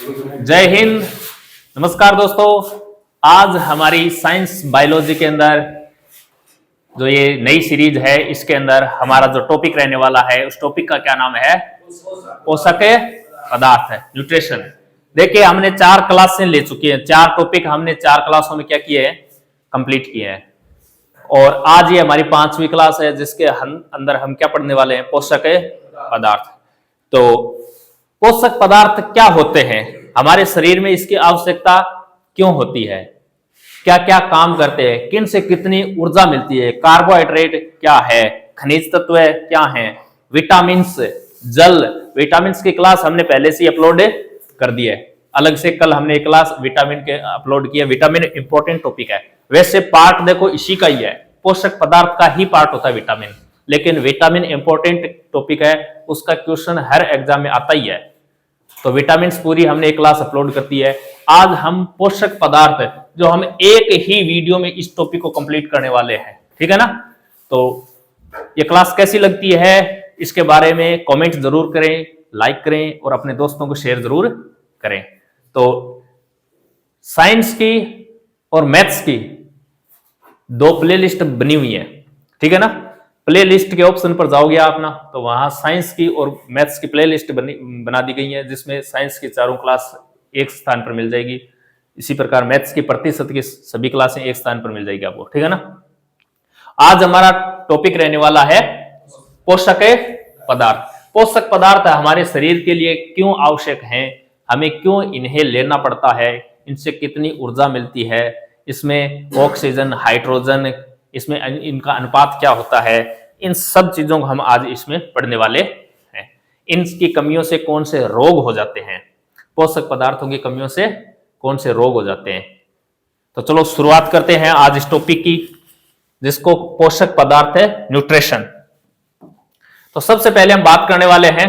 जय हिंद। नमस्कार दोस्तों, आज हमारी साइंस बायोलॉजी के अंदर जो ये नई सीरीज है, इसके अंदर हमारा जो टॉपिक रहने वाला है, उस टॉपिक का क्या नाम है? पोषक पदार्थ है, न्यूट्रिशन। देखिए, हमने 4 क्लासें ले चुकी हैं, 4 टॉपिक हमने 4 क्लासों में क्या किए हैं? कंप्लीट किए हैं। और आज ये हमारी 5वीं क्लास है, जिसके अंदर हम क्या पढ़ने वाले हैं? पोषक पदार्थ। तो पोषक पदार्थ क्या होते हैं, हमारे शरीर में इसकी आवश्यकता क्यों होती है, क्या क्या काम करते हैं, किन से कितनी ऊर्जा मिलती है, कार्बोहाइड्रेट क्या है, खनिज तत्व क्या हैं, विटामिन्स, जल। विटामिन्स की क्लास हमने पहले से अपलोड कर दी है, अलग से कल हमने एक क्लास विटामिन के अपलोड किया। विटामिन इंपॉर्टेंट टॉपिक है, वैसे पार्ट देखो इसी का ही है, पोषक पदार्थ का ही पार्ट होता है विटामिन, लेकिन विटामिन इंपॉर्टेंट टॉपिक है, उसका क्वेश्चन हर एग्जाम में आता ही है। तो विटामिन पूरी हमने एक क्लास अपलोड कर दी है। आज हम पोषक पदार्थ, जो हम एक ही वीडियो में इस टॉपिक को कंप्लीट करने वाले हैं, ठीक है ना? तो ये क्लास कैसी लगती है, इसके बारे में कमेंट जरूर करें, लाइक करें और अपने दोस्तों को शेयर जरूर करें। तो साइंस की और मैथ्स की 2 प्लेलिस्ट बनी हुई है, ठीक है ना? प्लेलिस्ट के ऑप्शन पर जाओगे आप ना, तो वहां साइंस की और मैथ्स की प्लेलिस्ट बना दी गई है, जिसमें साइंस की 4 क्लास एक स्थान पर मिल जाएगी। इसी प्रकार मैथ्स की प्रतिशत की सभी क्लासें एक स्थान पर मिल जाएगी आपको, ठीक है ना? आज हमारा टॉपिक रहने वाला है पोषक पदार्थ। पोषक पदार्थ हमारे शरीर के लिए क्यों आवश्यक हैं, हमें क्यों इन्हें लेना पड़ता है, इनसे कितनी ऊर्जा मिलती है, इसमें ऑक्सीजन, हाइड्रोजन, इसमें इनका अनुपात क्या होता है, इन सब चीजों को हम आज इसमें पढ़ने वाले हैं। इनकी कमियों से कौन से रोग हो जाते हैं, पोषक पदार्थों की कमियों से कौन से रोग हो जाते हैं। तो चलो शुरुआत करते हैं आज इस टॉपिक की, जिसको पोषक पदार्थ है न्यूट्रिशन। तो सबसे पहले हम बात करने वाले हैं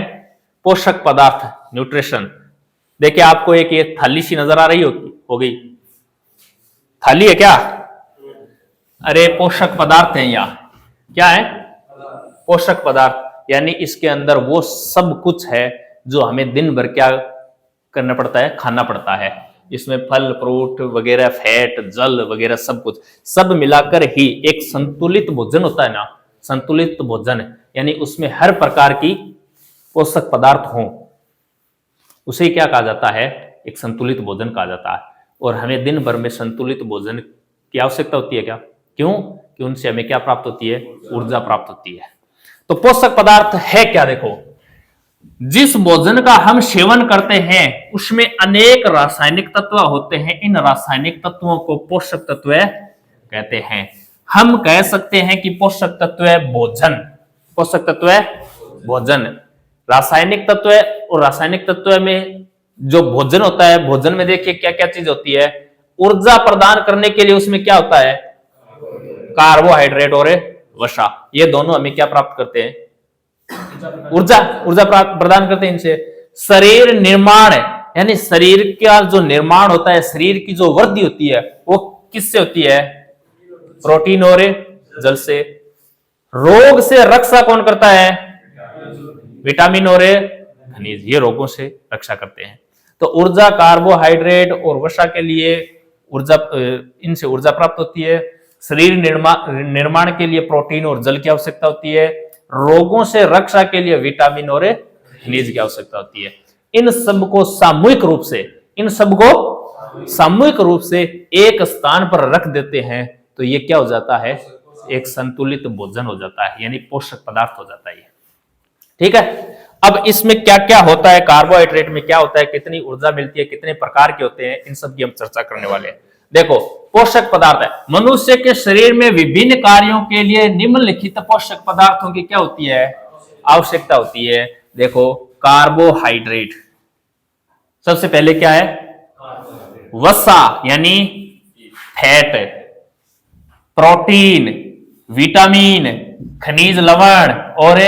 पोषक पदार्थ न्यूट्रिशन। देखिए, आपको एक ये थाली सी नजर आ रही होगी, थाली है क्या? अरे पोषक पदार्थ है, यहाँ क्या है? पोषक पदार्थ, यानी इसके अंदर वो सब कुछ है जो हमें दिन भर क्या करना पड़ता है? खाना पड़ता है। इसमें फल, फ्रूट वगैरह, फैट, जल वगैरह सब कुछ, सब मिलाकर ही एक संतुलित भोजन होता है ना। संतुलित भोजन यानी उसमें हर प्रकार की पोषक पदार्थ हो, उसे क्या कहा जाता है? एक संतुलित भोजन कहा जाता है। और हमें दिन भर में संतुलित भोजन की आवश्यकता होती है क्या? क्यों? कि उनसे हमें क्या प्राप्त होती है? ऊर्जा प्राप्त होती है। तो पोषक पदार्थ है क्या? देखो, जिस भोजन का हम सेवन करते हैं उसमें अनेक रासायनिक तत्व होते हैं, इन रासायनिक तत्वों को पोषक तत्व कहते हैं। हम कह सकते हैं कि पोषक तत्व भोजन, पोषक तत्व भोजन, रासायनिक तत्व। और रासायनिक तत्व में जो भोजन होता है, भोजन में देखिए क्या क्या चीज होती है? ऊर्जा प्रदान करने के लिए उसमें क्या होता है? कार्बोहाइड्रेट और वसा। ये दोनों हमें क्या प्राप्त करते हैं? ऊर्जा प्रदान करते हैं इनसे। शरीर निर्माण, यानी शरीर का जो निर्माण होता है, शरीर की जो वृद्धि होती है, वो किससे होती है? प्रोटीन और जल से। रोग से रक्षा कौन करता है? विटामिन और खनिज, ये रोगों से रक्षा करते हैं। तो ऊर्जा कार्बोहाइड्रेट और वसा के लिए ऊर्जा, इनसे ऊर्जा प्राप्त होती है। शरीर निर्माण के लिए प्रोटीन और जल की आवश्यकता होती है। रोगों से रक्षा के लिए विटामिन और खनिज की आवश्यकता होती है। इन सबको सामूहिक रूप से एक स्थान पर रख देते हैं, तो ये क्या हो जाता है? एक संतुलित भोजन हो जाता है, यानी पोषक पदार्थ हो जाता है। ठीक है, अब इसमें क्या क्या होता है, कार्बोहाइड्रेट में क्या होता है, कितनी ऊर्जा मिलती है, कितने प्रकार के होते हैं, इन सब की हम चर्चा करने वाले हैं। देखो, पोषक पदार्थ है, मनुष्य के शरीर में विभिन्न कार्यों के लिए निम्नलिखित पोषक पदार्थों की क्या होती है? आवश्यकता होती है। देखो, कार्बोहाइड्रेट, सबसे पहले क्या है? वसा यानी फैट, प्रोटीन, विटामिन, खनिज लवण और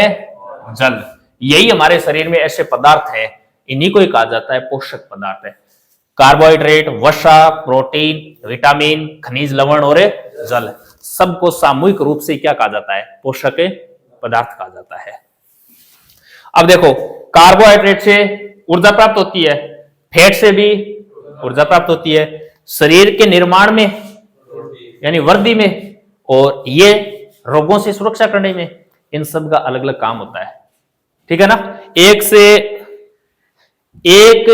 जल। यही हमारे शरीर में ऐसे पदार्थ हैं, इन्हीं को ही कहा जाता है पोषक पदार्थ है। कार्बोहाइड्रेट, वसा, प्रोटीन, विटामिन, खनिज लवण और जल, सबको सामूहिक रूप से क्या कहा जाता है? पोषक पदार्थ कहा जाता है। अब देखो, कार्बोहाइड्रेट से ऊर्जा प्राप्त होती है, फैट से भी ऊर्जा प्राप्त होती है, शरीर के निर्माण में यानी वृद्धि में, और ये रोगों से सुरक्षा करने में, इन सब का अलग अलग काम होता है। ठीक है ना। एक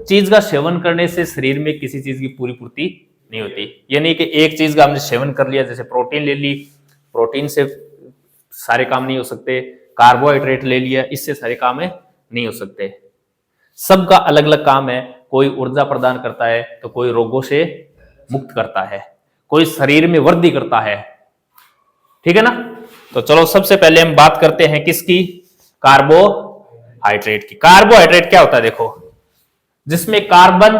चीज का सेवन करने से शरीर में किसी चीज की पूरी पूर्ति नहीं होती। ये नहीं कि एक चीज का हमने सेवन कर लिया, जैसे प्रोटीन ले ली, प्रोटीन से सारे काम नहीं हो सकते, कार्बोहाइड्रेट ले लिया, इससे सारे काम नहीं हो सकते। सबका अलग अलग काम है। कोई ऊर्जा प्रदान करता है तो कोई रोगों से मुक्त करता है, कोई शरीर में वृद्धि करता है। ठीक है ना। तो चलो सबसे पहले हम बात करते हैं किसकी, कार्बोहाइड्रेट की। कार्बोहाइड्रेट क्या होता है देखो, जिसमें कार्बन,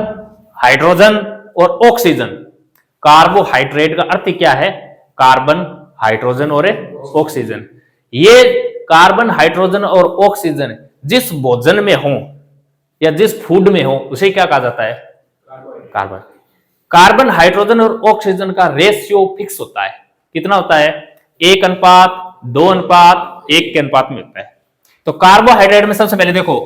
हाइड्रोजन और ऑक्सीजन। कार्बोहाइड्रेट का अर्थ क्या है, कार्बन, हाइड्रोजन और ऑक्सीजन। ये कार्बन, हाइड्रोजन और ऑक्सीजन जिस भोजन में हो या जिस फूड में हो उसे क्या कहा जाता है, कार्बन। कार्बन, हाइड्रोजन और ऑक्सीजन का रेशियो फिक्स होता है। कितना होता है, 1:2:1 के अनुपात में होता है। तो कार्बोहाइड्रेट में सबसे पहले देखो,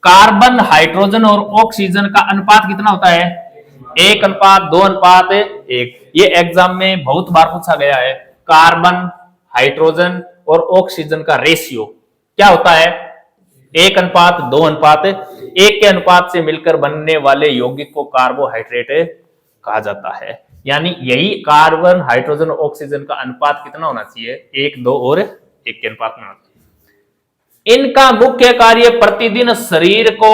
कार्बन, हाइड्रोजन और ऑक्सीजन का अनुपात कितना होता है, 1:2:1। ये एग्जाम में बहुत बार पूछा गया है। कार्बन, हाइड्रोजन और ऑक्सीजन का रेशियो क्या होता है, 1:2:1 के अनुपात से मिलकर बनने वाले यौगिक को कार्बोहाइड्रेट कहा जाता है। यानी यही कार्बन, हाइड्रोजन, ऑक्सीजन का अनुपात कितना होना चाहिए, 1:2:1 के अनुपात में होना चाहिए। इनका मुख्य कार्य प्रतिदिन शरीर को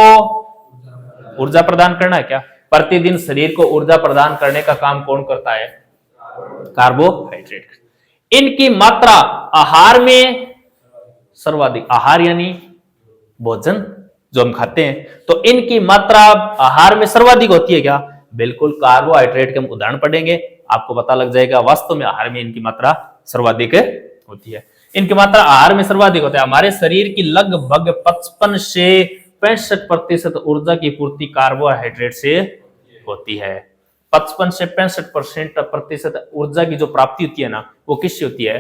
ऊर्जा प्रदान करना है। क्या प्रतिदिन शरीर को ऊर्जा प्रदान करने का काम कौन करता है, कार्बोहाइड्रेट। इनकी मात्रा आहार में सर्वाधिक, आहार यानी भोजन जो हम खाते हैं, तो इनकी मात्रा आहार में सर्वाधिक होती है। क्या, बिल्कुल। कार्बोहाइड्रेट के हम उदाहरण पढ़ेंगे, आपको पता लग जाएगा वास्तव में आहार में इनकी मात्रा सर्वाधिक होती है। इनकी मात्रा आहार में सर्वाधिक होता है। हमारे शरीर की लगभग 55 से 65% ऊर्जा की पूर्ति कार्बोहाइड्रेट से होती है। 55 से 65% ऊर्जा की जो प्राप्ति होती है ना, वो किससे होती है,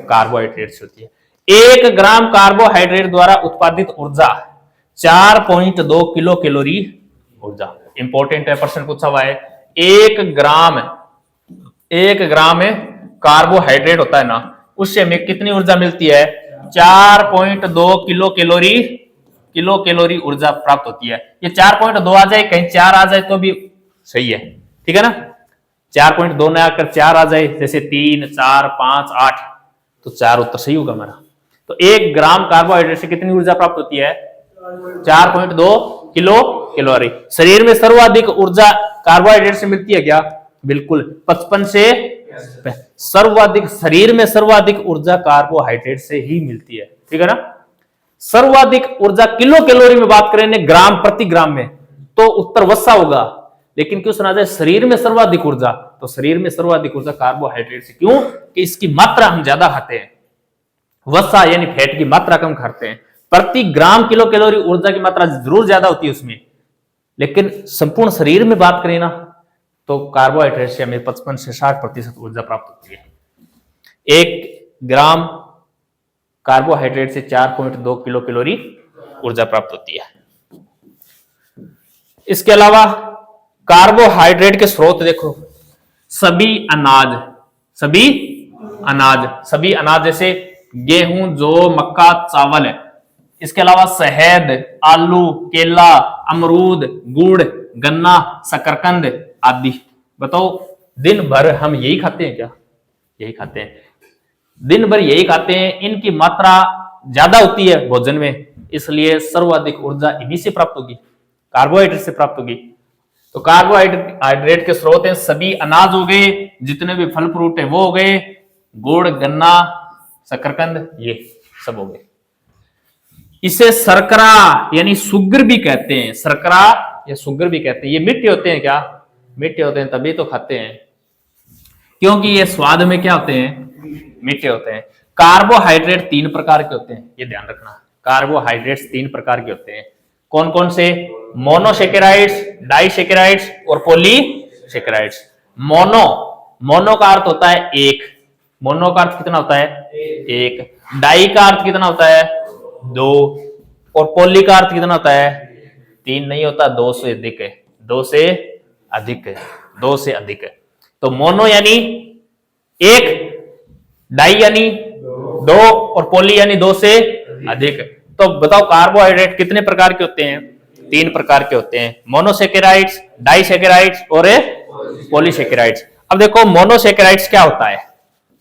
कार्बोहाइड्रेट से होती है। 1 ग्राम कार्बोहाइड्रेट द्वारा उत्पादित ऊर्जा 4.2 किलो कैलोरी ऊर्जा। इंपॉर्टेंट है, प्रश्न पूछा हुआ है। 1 ग्राम में कार्बोहाइड्रेट होता है ना, उससे हमें कितनी ऊर्जा मिलती है, 4.2 किलो कैलोरी ऊर्जा प्राप्त होती है। ये 4.2 आ जाए, कहीं 4 आ जाए तो भी सही है। ठीक है ना। 4.2 न आकर 4 आ जाए, जैसे 3, 4, 5, 8, तो 4 उत्तर सही होगा हमारा। तो 1 ग्राम कार्बोहाइड्रेट से कितनी ऊर्जा प्राप्त होती है, 4.2 किलो कैलोरी। शरीर में सर्वाधिक ऊर्जा कार्बोहाइड्रेट से मिलती है। क्या, बिल्कुल। 55 से सर्वाधिक, शरीर में सर्वाधिक ऊर्जा कार्बोहाइड्रेट से ही मिलती है। ठीक है ना। सर्वाधिक ऊर्जा किलो कैलोरी में बात करें, ग्राम प्रति ग्राम में, तो उत्तर वसा होगा। लेकिन क्यों सुना जाए शरीर में सर्वाधिक ऊर्जा, तो शरीर में सर्वाधिक ऊर्जा कार्बोहाइड्रेट से। क्यों, कि इसकी मात्रा हम ज्यादा खाते हैं। वसा यानी फैट की मात्रा कम खाते हैं। प्रति ग्राम किलो कैलोरी ऊर्जा की मात्रा जरूर ज्यादा होती है उसमें, लेकिन संपूर्ण शरीर में बात करें ना, तो कार्बोहाइड्रेट से हमें 55 से 60% ऊर्जा प्राप्त होती है। 1 ग्राम कार्बोहाइड्रेट से 4.2 किलो कैलोरी ऊर्जा प्राप्त होती है। इसके अलावा कार्बोहाइड्रेट के स्रोत देखो, सभी अनाज जैसे गेहूं, जौ, मक्का, चावल है। इसके अलावा शहद, आलू, केला, अमरूद, गुड़, गन्ना, शकरकंद आदि। बताओ, दिन भर हम यही खाते हैं क्या, यही खाते हैं, दिन भर यही खाते हैं। इनकी मात्रा ज्यादा होती है भोजन में, इसलिए सर्वाधिक ऊर्जा इन्हीं से प्राप्त होगी, कार्बोहाइड्रेट से प्राप्त होगी। तो कार्बोहाइड्रेट के स्रोत हैं सभी अनाज हो गए, जितने भी फल फ्रूट है वो हो गए, गुड़, गन्ना, शकरकंद, ये सब हो गए। इसे शर्करा यानी शुगर भी कहते हैं। शर्करा या शुगर भी कहते हैं। ये मीठे होते हैं। क्या, मीठे होते हैं, तभी तो खाते हैं, क्योंकि ये स्वाद में क्या होते हैं, मीठे होते हैं। कार्बोहाइड्रेट 3 प्रकार के होते हैं, ये ध्यान रखना। कार्बोहाइड्रेट्स 3 प्रकार के होते हैं। कौन कौन से, मोनोसेकेराइड्स, डाइसेकेराइड्स और पॉलीसेकेराइड्स। मोनो का अर्थ होता है 1, मोनो का अर्थ कितना होता है, 1। डाई का अर्थ कितना होता है, 2, और पॉली का अर्थ कितना होता है, 3 नहीं होता, 2 से अधिक है। दो से अधिक है, दो से अधिक है। तो मोनो यानी एक, डाई यानी दो, और पॉली यानी दो से अधिक। तो बताओ कार्बोहाइड्रेट कितने प्रकार के होते हैं? तीन प्रकार के होते हैं, मोनोसेकेराइड्स, डाइसेकेराइड्स और पॉलीसेकेराइड्स। अब देखो मोनोसेकेराइड्स क्या होता है,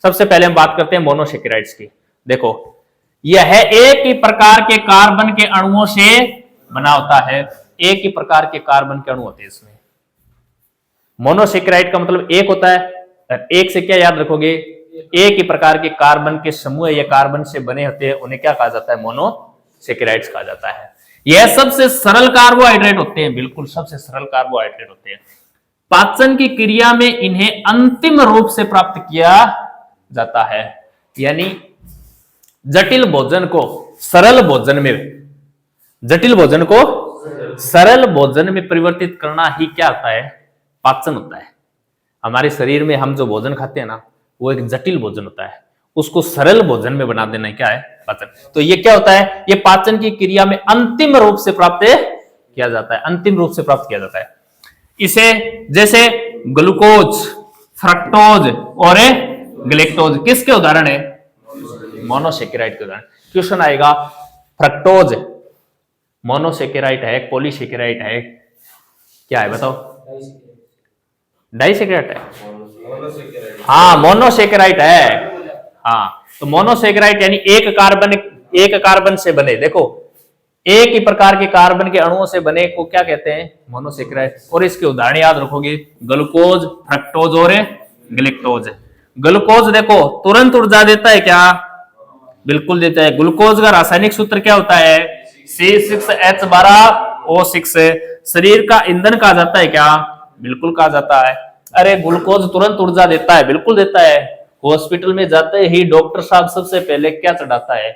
सबसे पहले हम बात करते हैं मोनोसेकेराइड्स की। देखो यह एक ही प्रकार के कार्बन के अणुओं से बना होता है, एक ही प्रकार के कार्बन के अणु होते हैं इसमें। मोनोसेकेराइड का मतलब एक होता है, एक से क्या याद रखोगे? एक ही प्रकार के कार्बन के समूह या कार्बन से बने होते हैं, उन्हें क्या कहा जाता है? मोनोसेकेराइड्स कहा जाता है। यह सबसे सरल कार्बोहाइड्रेट होते हैं, बिल्कुल सबसे सरल कार्बोहाइड्रेट होते हैं। पाचन की क्रिया में इन्हें अंतिम रूप से प्राप्त किया जाता है, यानी जटिल भोजन को सरल भोजन में, जटिल भोजन को सरल भोजन में परिवर्तित करना ही क्या होता है? पाचन होता है। हमारे शरीर में हम जो भोजन खाते हैं ना, वो एक जटिल भोजन होता है, उसको सरल भोजन में बना देना क्या है? पाचन। तो ये क्या होता है? ये पाचन की क्रिया में अंतिम रूप से प्राप्त किया जाता है, अंतिम रूप से प्राप्त किया जाता है। इसे जैसे ग्लूकोज, फ्रक्टोज और ग्लेक्टोज किसके उदाहरण है? मोनोसेकेराइड के उदाहरण। क्वेश्चन आएगा फ्रक्टोज मोनोसेकेराइड है, पॉलीसेकेराइड है, क्या है बताओ? डाइसेकेराइड है। हाँ मोनोसेकेराइड है। हाँ तो मोनोसेकेराइड यानी एक कार्बन से बने, देखो एक ही प्रकार के कार्बन के अणुओं से बने को क्या कहते हैं? मोनोसेकेराइड। और इसके उदाहरण याद रखोगे, ग्लूकोज, फ्रक्टोज और ग्लूकोज। ग्लूकोज देखो तुरंत ऊर्जा देता है क्या? बिल्कुल देता है। ग्लूकोज का रासायनिक सूत्र क्या होता है? C6H12O6। शरीर का ईंधन कहा जाता है क्या? बिल्कुल कहा जाता है। अरे ग्लूकोज तुरंत ऊर्जा देता है, बिल्कुल देता है। हॉस्पिटल में जाते ही डॉक्टर साहब सबसे पहले क्या चढ़ाता है?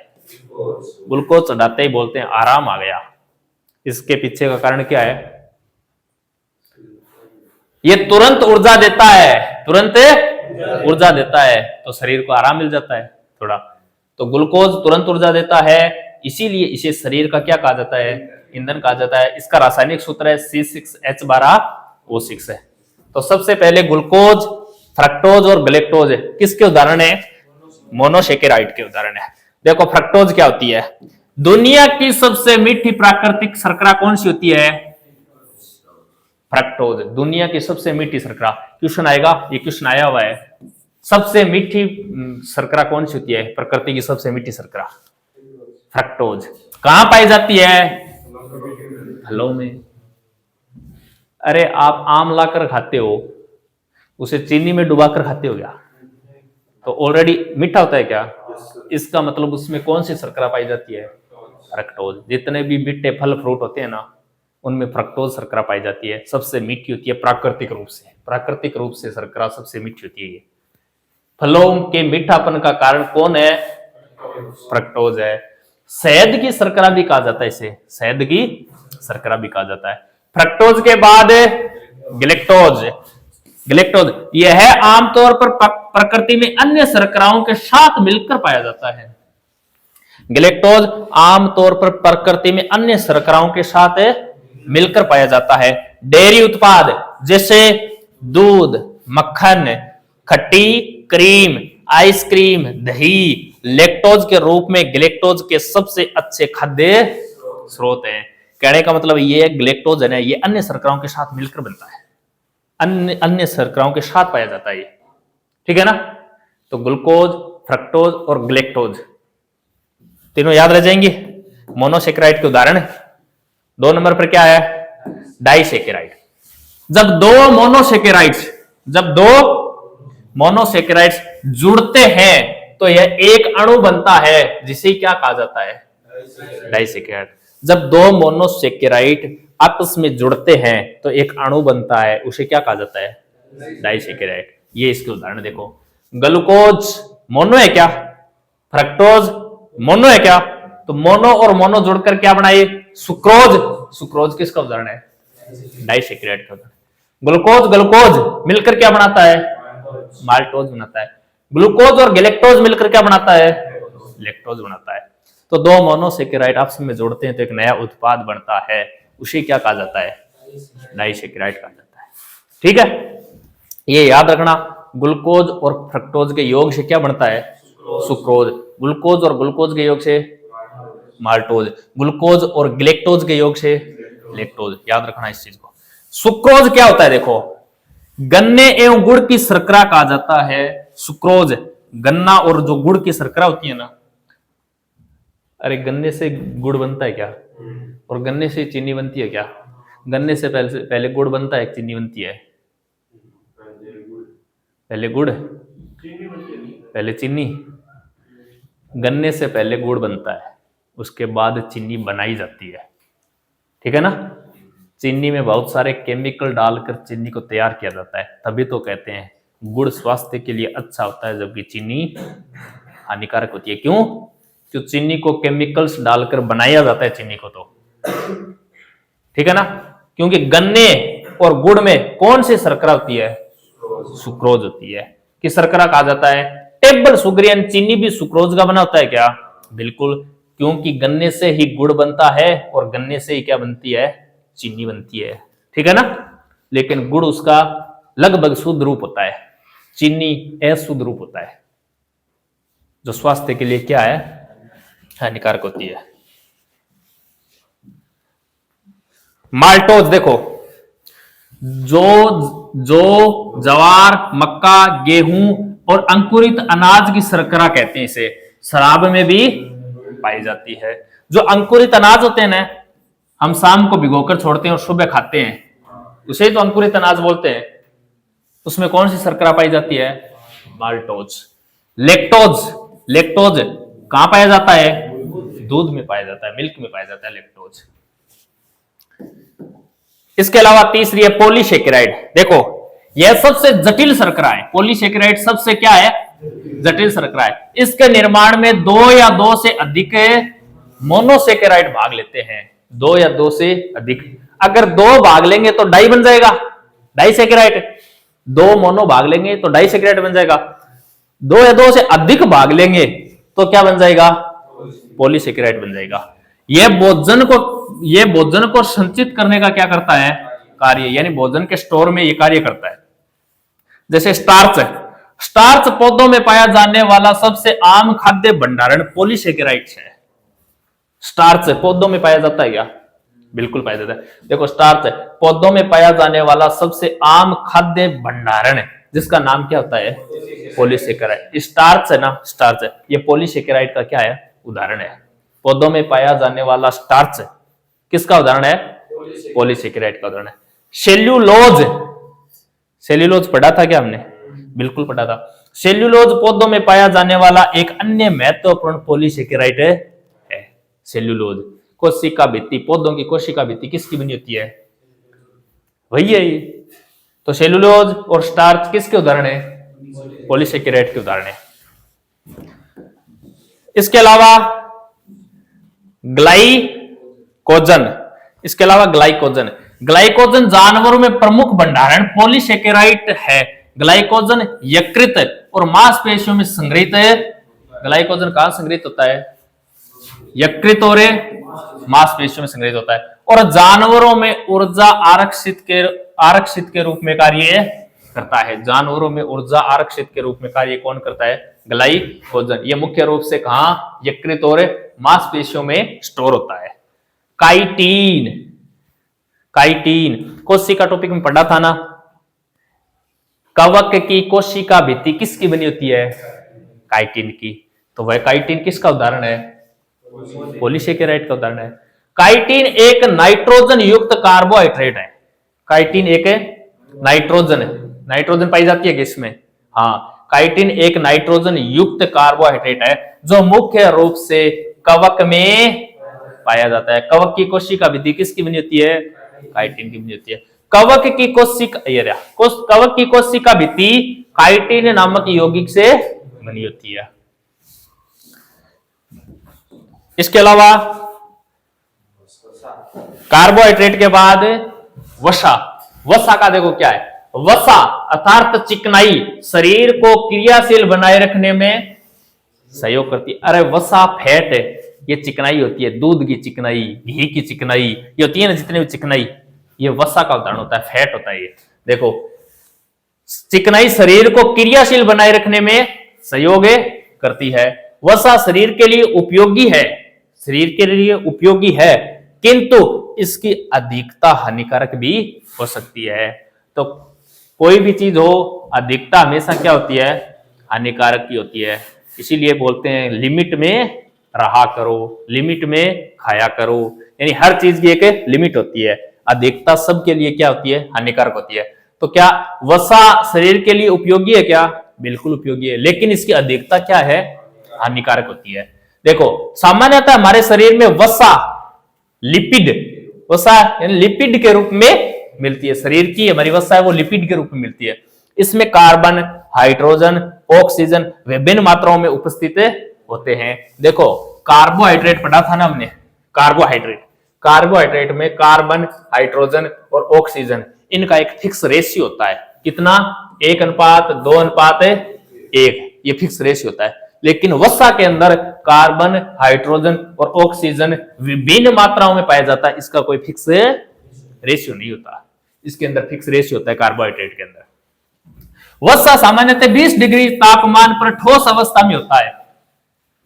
ग्लूकोज चढ़ाते ही बोलते हैं आराम आ गया। इसके पीछे का कारण क्या है? ये तुरंत ऊर्जा देता है, तुरंत ऊर्जा देता है, तो शरीर को आराम मिल जाता है थोड़ा। तो ग्लूकोज तुरंत ऊर्जा देता है, इसीलिए इसे शरीर का क्या कहा जाता है? ईंधन कहा जाता है। इसका रासायनिक सूत्र है C6H12O6 है। तो सबसे पहले ग्लूकोज, फ्रक्टोज और ग्लेक्टोज किसके उदाहरण है? मोनोसेकेराइड के उदाहरण है। देखो फ्रक्टोज क्या होती है? दुनिया की सबसे मीठी प्राकृतिक शर्करा कौन सी होती है? फ्रक्टोज, दुनिया की सबसे मीठी शर्करा। क्वेश्चन आएगा, ये क्वेश्चन आया हुआ है, सबसे मीठी शर्करा कौन सी होती है? प्रकृति की सबसे मीठी शर्करा फ्रक्टोज। कहां पाई जाती है? फलों में। अरे आप आम लाकर खाते हो, उसे चीनी में डुबाकर खाते हो क्या? तो ऑलरेडी मीठा होता है क्या? इसका मतलब उसमें कौन सी शर्करा पाई जाती है? फ्रक्टोज। जितने भी मीठे फल फ्रूट होते हैं ना, उनमें फ्रक्टोज शर्करा पाई जाती है, सबसे मीठी होती है प्राकृतिक रूप से। प्राकृतिक रूप से शर्करा सबसे मीठी होती है। फलों के मीठापन का कारण कौन है? फ्रक्टोज है। शहद की शर्करा भी कहा जाता है इसे, शहद की शर्करा भी कहा जाता है। फ्रक्टोज के बाद ग्लेक्टोज। ग्लेक्टोज यह आमतौर पर प्रकृति में अन्य शर्कराओं के साथ मिलकर पाया जाता है। ग्लेक्टोज आमतौर पर प्रकृति में अन्य शर्कराओं के साथ मिलकर पाया जाता है। डेयरी उत्पाद जैसे दूध, मक्खन, खट्टी क्रीम, आइसक्रीम, दही लैक्टोज के रूप में ग्लेक्टोज के सबसे अच्छे खाद्य स्रोत हैं। कहने का मतलब ये ग्लेक्टोज है ना, ये अन्य शर्कराओं के साथ मिलकर बनता है, अन्य शर्कराओं के साथ पाया जाता है ये, ठीक है ना। तो ग्लूकोज, फ्रक्टोज और ग्लेक्टोज तीनों याद रह जाएंगे। मोनोसेकेराइड के उदाहरण। 2 नंबर पर क्या है? डाइसेकेराइड। जब दो मोनोसेकेराइड्स जुड़ते हैं तो यह एक अणु बनता है, जिसे क्या कहा जाता है? डाइसेकेराइड। जब दो मोनोसेकेराइड आपस में जुड़ते हैं तो एक अणु बनता है, उसे क्या कहा जाता है? डाइसेकेराइड। ये इसके उदाहरण देखो। ग्लूकोज मोनो है क्या? फ्रक्टोज मोनो है क्या? तो मोनो और मोनो जुड़कर क्या बनाए? सुक्रोज। सुक्रोज किसका उदाहरण है? डाइसेकेराइड का उदाहरण। ग्लूकोज मिलकर क्या बनाता है? माल्टोज बनाता है। ग्लूकोज और गैलेक्टोज मिलकर क्या बनाता है? लैक्टोज बनाता है। तो दो मोनोसेकेराइड आपस में जोड़ते हैं तो एक नया उत्पाद बनता है, उसे क्या कहा जाता है? डाइसेकेराइड कहा जाता है। ठीक है, ये याद रखना। ग्लूकोज और फ्रक्टोज के योग से क्या बनता है? सुक्रोज। ग्लूकोज और ग्लूकोज के योग से माल्टोज। ग्लूकोज और ग्लेक्टोज के योग से लैक्टोज। याद रखना इस चीज को। सुक्रोज क्या होता है? देखो, गन्ने एवं गुड़ की शर्करा कहा जाता है सुक्रोज। गन्ना और जो गुड़ की शर्करा होती है ना, अरे गन्ने से गुड़ बनता है क्या? और गन्ने से चीनी बनती है क्या? गन्ने से पहले गुड़ बनता है, चीनी बनती है? पहले गुड़, पहले चीनी। गन्ने से पहले गुड़ बनता है, उसके बाद चीनी बनाई जाती है। ठीक है ना? चीनी में बहुत सारे केमिकल डालकर चीनी को तैयार किया जाता है, तभी तो कहते हैं गुड़ स्वास्थ्य के लिए अच्छा होता है जबकि चीनी हानिकारक होती है। क्यों? जो चीनी को केमिकल्स डालकर बनाया जाता है चीनी को, तो ठीक है ना? क्योंकि गन्ने और गुड़ में कौन सी शर्करा होती है? सुक्रोज होती है। कि शर्करा कहा जाता है टेबल शुगर, यानी चीनी भी सुक्रोज का बना होता है क्या? बिल्कुल, क्योंकि गन्ने से ही गुड़ बनता है और गन्ने से ही क्या बनती है? चीनी बनती है। ठीक है ना? लेकिन गुड़ उसका लगभग शुद्ध रूप होता है, चीनी अशुद्ध रूप होता है, जो स्वास्थ्य के लिए क्या है? हानिकारक होती है। माल्टोज देखो, जो जवार, मक्का, गेहूं और अंकुरित अनाज की शर्करा कहते हैं, इसे शराब में भी पाई जाती है। जो अंकुरित अनाज होते हैं ना, हम शाम को भिगोकर छोड़ते हैं और सुबह खाते हैं, उसे तो अंकुरित अनाज बोलते हैं। उसमें कौन सी शर्करा पाई जाती है? माल्टोज। लैक्टोज, लैक्टोज कहां पाया जाता है? दूध में पाया जाता है, मिल्क में पाया जाता है लैक्टोज। इसके अलावा तीसरी है पॉलीसेकेराइड। देखो, यह सबसे जटिल शर्करा है। पॉलीसेकेराइड सबसे क्या है? जटिल शर्करा है। इसके निर्माण में दो या दो से अधिक मोनोसेकेराइड भाग लेते हैं। दो या दो से अधिक, अगर दो भाग लेंगे तो डाई बन जाएगा, डाइसेकेराइड। दो मोनो भाग लेंगे तो डाइसेकेराइड बन जाएगा। दो या दो से अधिक भाग लेंगे तो क्या बन जाएगा? पॉलीसेकेराइड बन जाएगा। यह भोजन को संचित करने का क्या करता है? कार्य, यानी भोजन के स्टोर में यह कार्य करता है। जैसे स्टार्च है, स्टार्च पौधों में पाया जाने वाला सबसे आम खाद्य भंडारण पॉलीसेकेराइड है। स्टार्च पौधों में पाया जाता है क्या? बिल्कुल पाया जाता है। देखो, स्टार्च पौधों में पाया जाने वाला सबसे आम खाद्य भंडारण है, जिसका नाम क्या होता है? पॉलीसेकेराइड। स्टार्च है ना, स्टार्च है, ये पॉलीसेकेराइड का क्या है? उदाहरण है। पौधों में पाया जाने वाला स्टार्च किसका उदाहरण है? पॉलीसेकेराइड का उदाहरण है। सेल्यूलोज, सेल्यूलोज पढ़ा था क्या हमने? बिल्कुल पढ़ा था। सेल्यूलोज पौधों में पाया जाने वाला एक अन्य महत्वपूर्ण पॉलीसेकेराइड है सेल्यूलोज। कोशिका भित्ति, पौधों की कोशिका भित्ति किसकी बनी होती है? वही है ये। तो सेल्यूलोज और स्टार्च किसके उदाहरण है? पॉलीसेकेराइड के उदाहरण है। इसके अलावा ग्लाइकोजन, इसके अलावा ग्लाइकोजन, ग्लाइकोजन जानवरों में प्रमुख भंडारण पॉलीसेकेराइड है। ग्लाइकोजन यकृत और मांसपेशियों में संग्रहित है। ग्लाइकोजन कहां संग्रहित होता है? यकृत और मांसपेशियों में संग्रहित होता है। और जानवरों में ऊर्जा आरक्षित के रूप में कार्य करता है। जानवरों में ऊर्जा आरक्षित के रूप में कार्य कौन करता है? ग्लाइकोजन। ये मुख्य रूप से कहां? यकृत और मांसपेशियों में स्टोर होता है। काइटिन, काइटिन कोशिका टॉपिक में पढ़ा था ना। कवक की कोशिका भित्ति किसकी बनी होती है? काइटिन की। तो वह काइटिन किसका उदाहरण है? पॉलीसेकेराइड का उदाहरण है। काइटिन एक नाइट्रोजन युक्त कार्बोहाइड्रेट है। काइटिन एक नाइट्रोजन है, नाइट्रोजन पाई जाती है किसमें? हाँ, काइटिन एक नाइट्रोजन युक्त कार्बोहाइड्रेट है जो मुख्य रूप से कवक में पाया जाता है। कवक की कोशिका भित्ति किसकी बनी होती है? काइटिन की बनी होती है। कवक की कोशिका भित्ति काइटिन नामक यौगिक से बनी होती है। इसके अलावा कार्बोहाइड्रेट के बाद वसा, वसा का देखो क्या है? वसा अर्थात चिकनाई शरीर को क्रियाशील बनाए रखने में सहयोग करती है। अरे वसा फैट है, ये चिकनाई होती है, दूध की चिकनाई, घी की चिकनाई, ये होती है ना जितने भी चिकनाई, ये वसा का उदाहरण होता है, फैट होता है ये। देखो, चिकनाई शरीर को क्रियाशील बनाए रखने में सहयोग करती है। वसा शरीर के लिए उपयोगी है, शरीर के लिए उपयोगी है, किंतु इसकी अधिकता हानिकारक भी हो सकती है। तो कोई भी चीज हो, अधिकता हमेशा क्या होती है, हानिकारक की होती है। इसीलिए बोलते हैं लिमिट में रहा करो, लिमिट में खाया करो, यानी हर चीज की एक लिमिट होती है। अधिकता सबके लिए क्या होती है, हानिकारक होती है। तो क्या वसा शरीर के लिए उपयोगी है क्या? बिल्कुल उपयोगी है, लेकिन इसकी अधिकता क्या है, हानिकारक होती है। देखो, सामान्यतः हमारे शरीर में वसा लिपिड, वसा यानी लिपिड के रूप में मिलती है। शरीर की हमारी वसा है वो लिपिड के रूप में मिलती है। इसमें कार्बन, हाइड्रोजन, ऑक्सीजन विभिन्न मात्राओं में उपस्थित होते हैं। देखो, कार्बोहाइड्रेट पढ़ा था ना हमने, कार्बोहाइड्रेट, कार्बोहाइड्रेट में कार्बन, हाइड्रोजन और ऑक्सीजन, इनका एक फिक्स रेशियो होता है। कितना? 1:2:1, ये फिक्स रेशियो होता है। लेकिन वसा के अंदर कार्बन, हाइड्रोजन और ऑक्सीजन विभिन्न मात्राओं में पाया जाता है। इसका कोई फिक्स रेशियो नहीं होता, इसके अंदर फिक्स रेशियो होता है कार्बोहाइड्रेट के अंदर। वसा सामान्यतः 20 डिग्री तापमान पर ठोस अवस्था में होता है।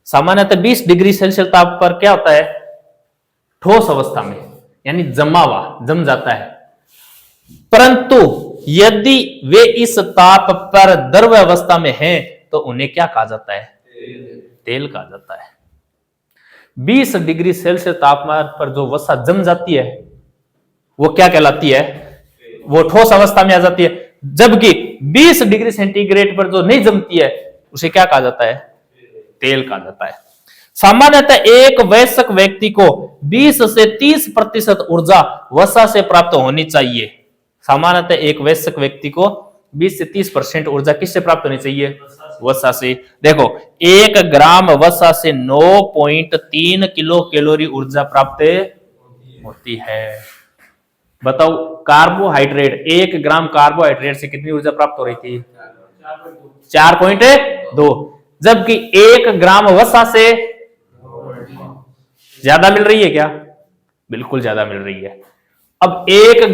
सामान्यतः 20 डिग्री सेल्सियस ताप पर क्या होता है, ठोस अवस्था में, यानी जमा हुआ, जम जाता है। परंतु यदि वे इस ताप पर द्रव अवस्था में हैं तो उन्हें क्या कहा जाता है, तेल कहा जाता है। 20 डिग्री सेल्सियस तापमान पर जो वसा जम जाती है वो क्या कहलाती है, वो ठोस अवस्था में आ जाती है। जबकि 20 डिग्री सेंटीग्रेड पर जो नहीं जमती है उसे क्या कहा जाता है, तेल कहा जाता है। सामान्यतः एक वयस्क व्यक्ति को 20 से 30% ऊर्जा वसा से प्राप्त होनी चाहिए। सामान्यतः एक वयस्क व्यक्ति को 20 से 30% ऊर्जा किससे प्राप्त होनी चाहिए, वसा से। देखो, 1 ग्राम वसा से 9.3 किलो कैलोरी ऊर्जा प्राप्त होती है। बताओ, कार्बोहाइड्रेट, 1 ग्राम कार्बोहाइड्रेट से कितनी ऊर्जा प्राप्त हो रही थी, 4.2, जबकि 1 ग्राम वसा से ज्यादा मिल रही है क्या, बिल्कुल ज्यादा मिल रही है। अब 1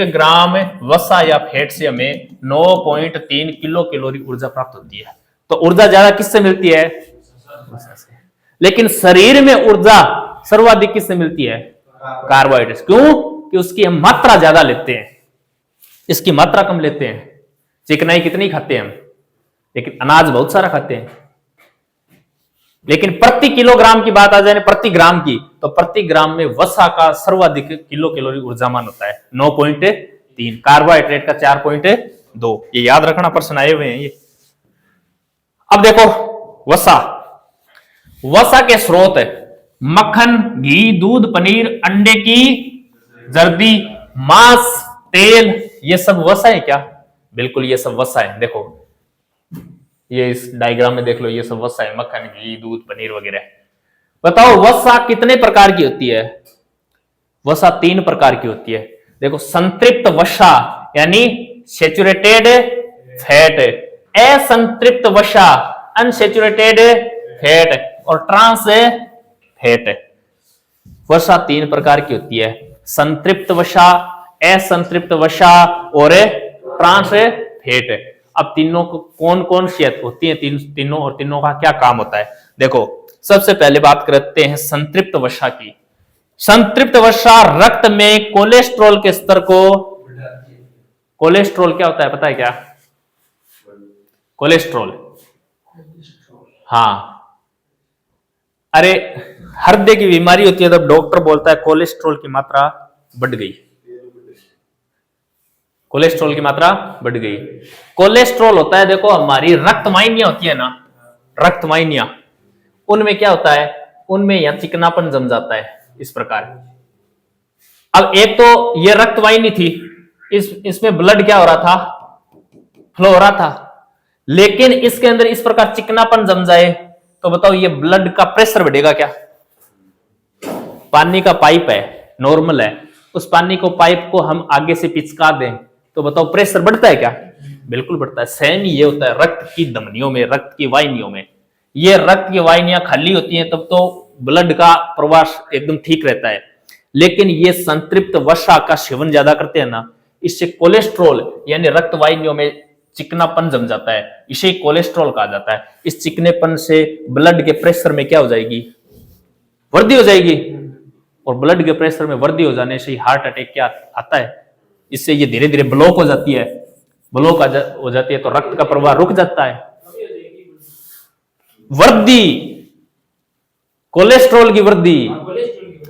ग्राम वसा या फैट से हमें 9.3 किलो कैलोरी ऊर्जा प्राप्त होती है। तो ऊर्जा ज्यादा किससे मिलती है, वसा से। लेकिन शरीर में ऊर्जा सर्वाधिक किससे मिलती है, कार्बोहाइड्रेट। क्यों? कि उसकी हम मात्रा ज्यादा लेते हैं, इसकी मात्रा कम लेते हैं। चिकनाई कितनी खाते हैं हम, लेकिन अनाज बहुत सारा खाते हैं। लेकिन प्रति किलोग्राम की बात आ जाए, प्रति ग्राम की, तो प्रति ग्राम में वसा का सर्वाधिक किलो कैलोरी ऊर्जामान होता है 9.3, कार्बोहाइड्रेट का 4.2। ये याद रखना, प्रश्न आए हुए हैं ये। अब देखो, वसा के स्रोत है मक्खन, घी, दूध, पनीर, अंडे की जर्दी, मांस, तेल, ये सब वसा है क्या, बिल्कुल ये सब वसा है। देखो, ये इस डायग्राम में देख लो, ये सब वसा है, मक्खन, घी, दूध, पनीर वगैरह। बताओ, वसा कितने प्रकार की होती है? वसा 3 प्रकार की होती है। देखो, संतृप्त वसा यानी सैचुरेटेड फैट, असंतृप्त वसा अनसैचुरेटेड फैट, और ट्रांस फैट। वसा 3 प्रकार की होती है, संतृप्त वसा, असंतृप्त वसा और ट्रांस फैट। अब तीनों को कौन कौन सी होती है, तीनों, और तीनों का क्या काम होता है। देखो, सबसे पहले बात करते हैं संतृप्त वसा की। संतृप्त वसा रक्त में कोलेस्ट्रॉल के स्तर को, कोलेस्ट्रॉल क्या होता है पता है क्या, कोलेस्ट्रॉल, हाँ, अरे हृदय की बीमारी होती है तब डॉक्टर बोलता है कोलेस्ट्रॉल की मात्रा बढ़ गई, कोलेस्ट्रॉल की मात्रा बढ़ गई। कोलेस्ट्रॉल होता है, देखो, हमारी रक्तवाहिनियां होती है ना, रक्तवाहिनियां, उनमें क्या होता है, उनमें यहां चिकनापन जम जाता है इस प्रकार। अब एक तो ये रक्तवाहिनी थी, इसमें ब्लड क्या हो रहा था, फ्लो हो रहा था, लेकिन इसके अंदर इस प्रकार चिकनापन जम जाए तो बताओ ये ब्लड का प्रेशर बढ़ेगा क्या? पानी का पाइप है, नॉर्मल है, उस पानी को पाइप को हम आगे से पिचका दें तो बताओ प्रेशर बढ़ता है क्या? बिल्कुल बढ़ता है। सेम ये होता है रक्त की धमनियों में, रक्त की वाहिनियों में। ये रक्त की वाहिनियां खाली होती हैं तब तो ब्लड का प्रवाह एकदम ठीक रहता है, लेकिन ये संतृप्त वसा का सेवन ज्यादा करते हैं ना, इससे कोलेस्ट्रॉल यानी रक्त वाहिनियों में चिकनापन जम जाता है, इसे कोलेस्ट्रॉल कहा जाता है। इस चिकनेपन से ब्लड के प्रेशर में क्या हो जाएगी, वृद्धि हो जाएगी, और ब्लड के प्रेशर में वृद्धि हो जाने से हार्ट अटैक क्या आता है, इससे ये धीरे धीरे ब्लॉक हो जाती है, ब्लॉक हो जाती है तो रक्त का प्रवाह रुक जाता है। वृद्धि, कोलेस्ट्रॉल की वृद्धि,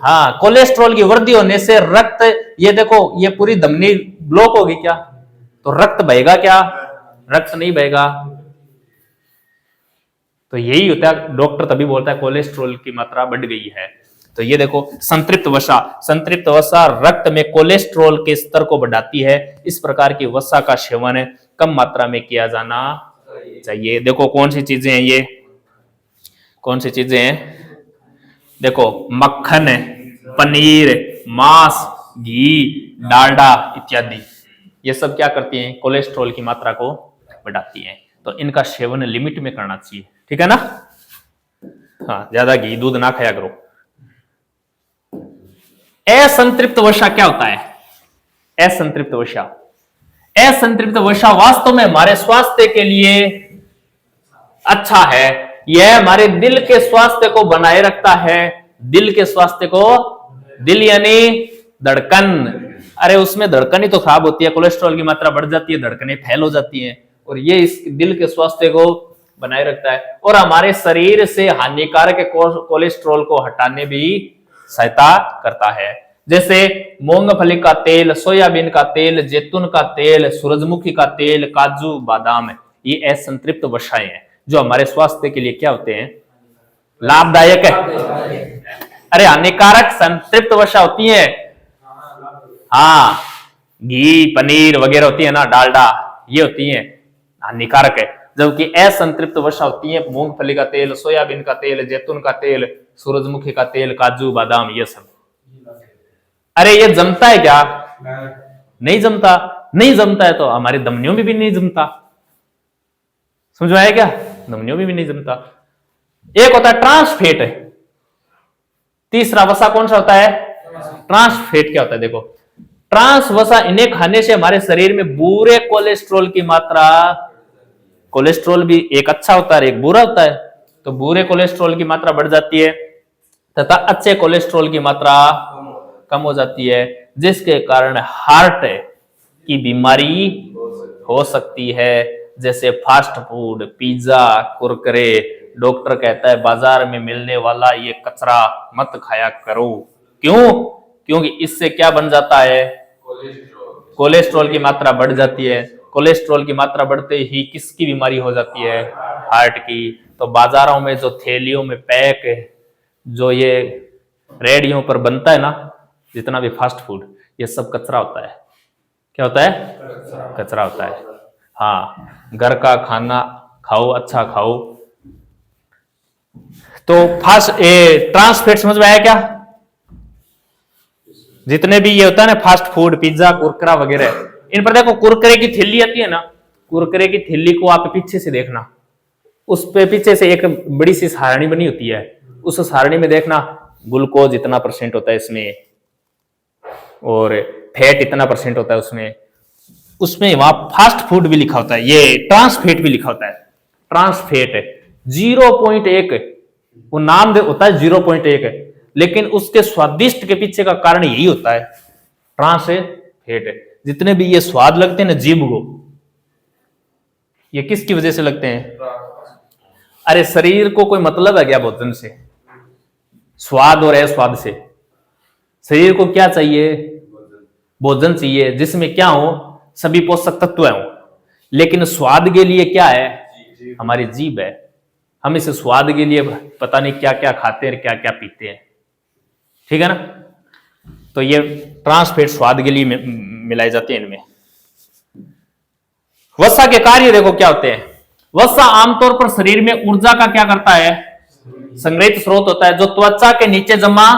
हाँ कोलेस्ट्रॉल की वृद्धि होने से रक्त, ये देखो ये पूरी धमनी ब्लॉक होगी क्या, तो रक्त बहेगा क्या, रक्त नहीं बहेगा। तो यही होता है, डॉक्टर तभी बोलता है कोलेस्ट्रॉल की मात्रा बढ़ गई है। तो ये देखो संतृप्त वसा, संतृप्त वसा रक्त में कोलेस्ट्रॉल के स्तर को बढ़ाती है। इस प्रकार की वसा का सेवन कम मात्रा में किया जाना चाहिए। देखो कौन सी चीजें हैं ये, कौन सी चीजें हैं, देखो मक्खन, पनीर, मांस, घी, डालडा इत्यादि, ये सब क्या करती हैं, कोलेस्ट्रॉल की मात्रा को बढ़ाती हैं। तो इनका सेवन लिमिट में करना चाहिए, ठीक है ना। हाँ, ज्यादा घी दूध ना खाया करो। असंतृप्त वसा क्या होता है, असंतृप्त वसा, असंतृप्त वसा वास्तव में हमारे स्वास्थ्य के लिए अच्छा है। यह हमारे दिल के स्वास्थ्य को बनाए रखता है, दिल के स्वास्थ्य को, दिल यानी धड़कन, अरे उसमें धड़कन ही तो खराब होती है, कोलेस्ट्रॉल की मात्रा बढ़ जाती है, धड़कनें फैल हो जाती हैं, और ये इस दिल के स्वास्थ्य को बनाए रखता है। और हमारे शरीर से हानिकारक कोलेस्ट्रॉल को हटाने भी सहायता करता है। जैसे मूंगफली का तेल, सोयाबीन का तेल, जैतून का तेल, सूरजमुखी का तेल, काजू, बादाम, ये असंतृप्त वसाएं हैं जो हमारे स्वास्थ्य के लिए क्या होते हैं, लाभदायक है। अरे हानिकारक संतृप्त वसा होती है, हाँ घी, पनीर वगैरह होती है ना, डालडा, ये होती है हानिकारक है। जबकि असंतृप्त वसा होती है मूंगफली का तेल, सोयाबीन का तेल, जैतून का तेल, सूरजमुखी का तेल, काजू, बादाम, ये सब। अरे ये जमता है क्या, नहीं जमता, नहीं जमता है तो हमारी धमनियों में भी नहीं जमता, समझ में आया क्या, धमनियों में भी नहीं जमता। एक होता है ट्रांसफेट, तीसरा वसा कौन सा होता है, ट्रांसफेट। क्या होता है देखो, ट्रांस वसा, इन्हें खाने से हमारे शरीर में बुरे कोलेस्ट्रॉल की मात्रा, कोलेस्ट्रॉल भी एक अच्छा होता है एक बुरा होता है, तो बुरे कोलेस्ट्रॉल की मात्रा बढ़ जाती है तथा अच्छे कोलेस्ट्रॉल की मात्रा कम हो जाती है, जिसके कारण हार्ट की बीमारी हो सकती है। जैसे fast food, pizza, Kurkure, doctor कहता है बाजार में मिलने वाला ये कचरा मत खाया करो। क्यों, क्योंकि इससे क्या बन जाता है, कोलेस्ट्रॉल की मात्रा बढ़ जाती है। कोलेस्ट्रॉल की मात्रा बढ़ते ही किसकी बीमारी हो जाती है, हार्ट की। तो बाजारों में जो थैलियों में पैक, जो ये रेडियो पर बनता है ना, जितना भी फास्ट फूड, ये सब कचरा होता है। क्या होता है, कचरा होता है। हाँ, घर का खाना खाओ, अच्छा खाओ। तो ट्रांसफेट समझ में आया क्या, जितने भी ये होता है ना फास्ट फूड, पिज्जा, कुरकुरा वगैरह, इन पर देखो कुरकुरे की थैली आती है ना, कुरकुरे की थैली को आप पीछे से देखना, उस पे पीछे से एक बड़ी सी सारणी बनी होती है, उस सारणी में देखना ग्लूकोज इतना % होता है इसमें, और फैट इतना % होता है उसमें, उसमें वहां फास्ट फूड भी लिखा होता है, ये ट्रांसफेट भी लिखा होता है। ट्रांसफेट 0.1, वो नाम होता है 0.1, लेकिन उसके स्वादिष्ट के पीछे का कारण यही होता है, ट्रांसफेट। जितने भी ये स्वाद लगते हैं ना जीभ को, ये किसकी वजह से लगते हैं, अरे शरीर को कोई मतलब है क्या भोजन से, स्वाद और अस्वाद से। शरीर को क्या चाहिए, भोजन चाहिए जिसमें क्या हो, सभी पोषक तत्व हो। लेकिन स्वाद के लिए क्या है, हमारी जीभ है। हम इस स्वाद के लिए पता नहीं क्या क्या खाते हैं, क्या क्या पीते हैं, ठीक है ना। तो ये ट्रांसफेट स्वाद के लिए मिलाई जाती है इनमें। वसा के कार्य देखो क्या होते हैं। वसा आमतौर पर शरीर में ऊर्जा का क्या करता है, संग्रहित स्रोत होता है, जो त्वचा के नीचे जमा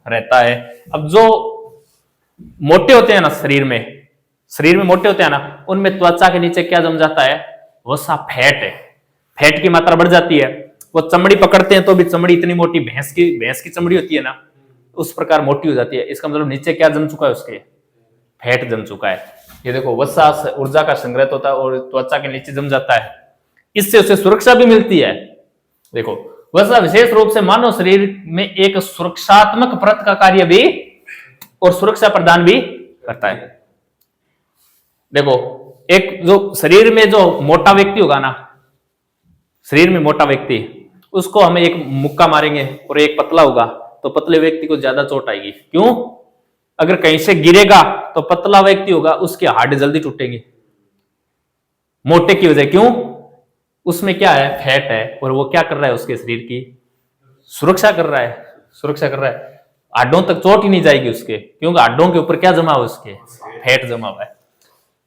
रहता है। अब जो मोटे होते हैं ना शरीर में मोटे होते हैं ना, उनमें त्वचा के नीचे क्या जम जाता है, वसा, फैट है। फैट की मात्रा बढ़ जाती है। वो चमड़ी पकड़ते हैं तो भी चमड़ी इतनी मोटी, भैंस की चमड़ी होती है ना, उस प्रकार मोटी हो जाती है। इसका मतलब नीचे क्या जम चुका है, उसके फैट जम चुका है। ये देखो वसा ऊर्जा का संग्रह होता है और त्वचा के नीचे जम जाता है, इससे उसे सुरक्षा भी मिलती है। देखो वसा विशेष रूप से मानव शरीर में एक सुरक्षात्मक परत का कार्य भी और सुरक्षा प्रदान भी करता है। देखो एक जो शरीर में जो मोटा व्यक्ति होगा ना, शरीर में मोटा व्यक्ति, उसको हमें एक मुक्का मारेंगे और एक पतला होगा तो पतले व्यक्ति को ज्यादा चोट आएगी। क्यों? अगर कहीं से गिरेगा तो पतला व्यक्ति होगा उसके हाड़ जल्दी टूटेंगे मोटे की वजह। क्यों? उसमें क्या है, फैट है, और वो क्या कर रहा है, उसके शरीर की सुरक्षा कर रहा है, सुरक्षा कर रहा है। हड्डों तक चोट ही नहीं जाएगी उसके, क्योंकि हड्डों के ऊपर क्या जमा हुआ, उसके फैट जमा हुआ है।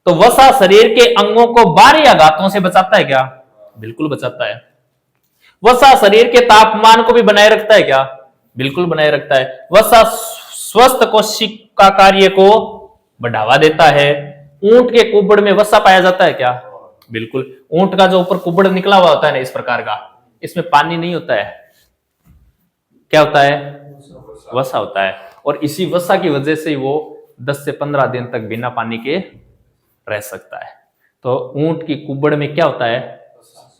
तो वसा शरीर के अंगों को बाहरी आघातों से बचाता है क्या? बिल्कुल बचाता है। वसा शरीर के तापमान को भी बनाए रखता है क्या? बिल्कुल बनाए रखता है। वसा स्वस्थ कोशिका कार्य को बढ़ावा देता है। ऊंट के कुबड़ में वसा पाया जाता है क्या? बिल्कुल। ऊंट का जो ऊपर कुबड़ निकला हुआ होता है ना इस प्रकार का, इसमें पानी नहीं होता है, क्या होता है, वसा होता है। और इसी वसा की वजह से वो 10 से 15 दिन तक बिना पानी के रह सकता है। तो ऊंट की कुबड़ में क्या होता है,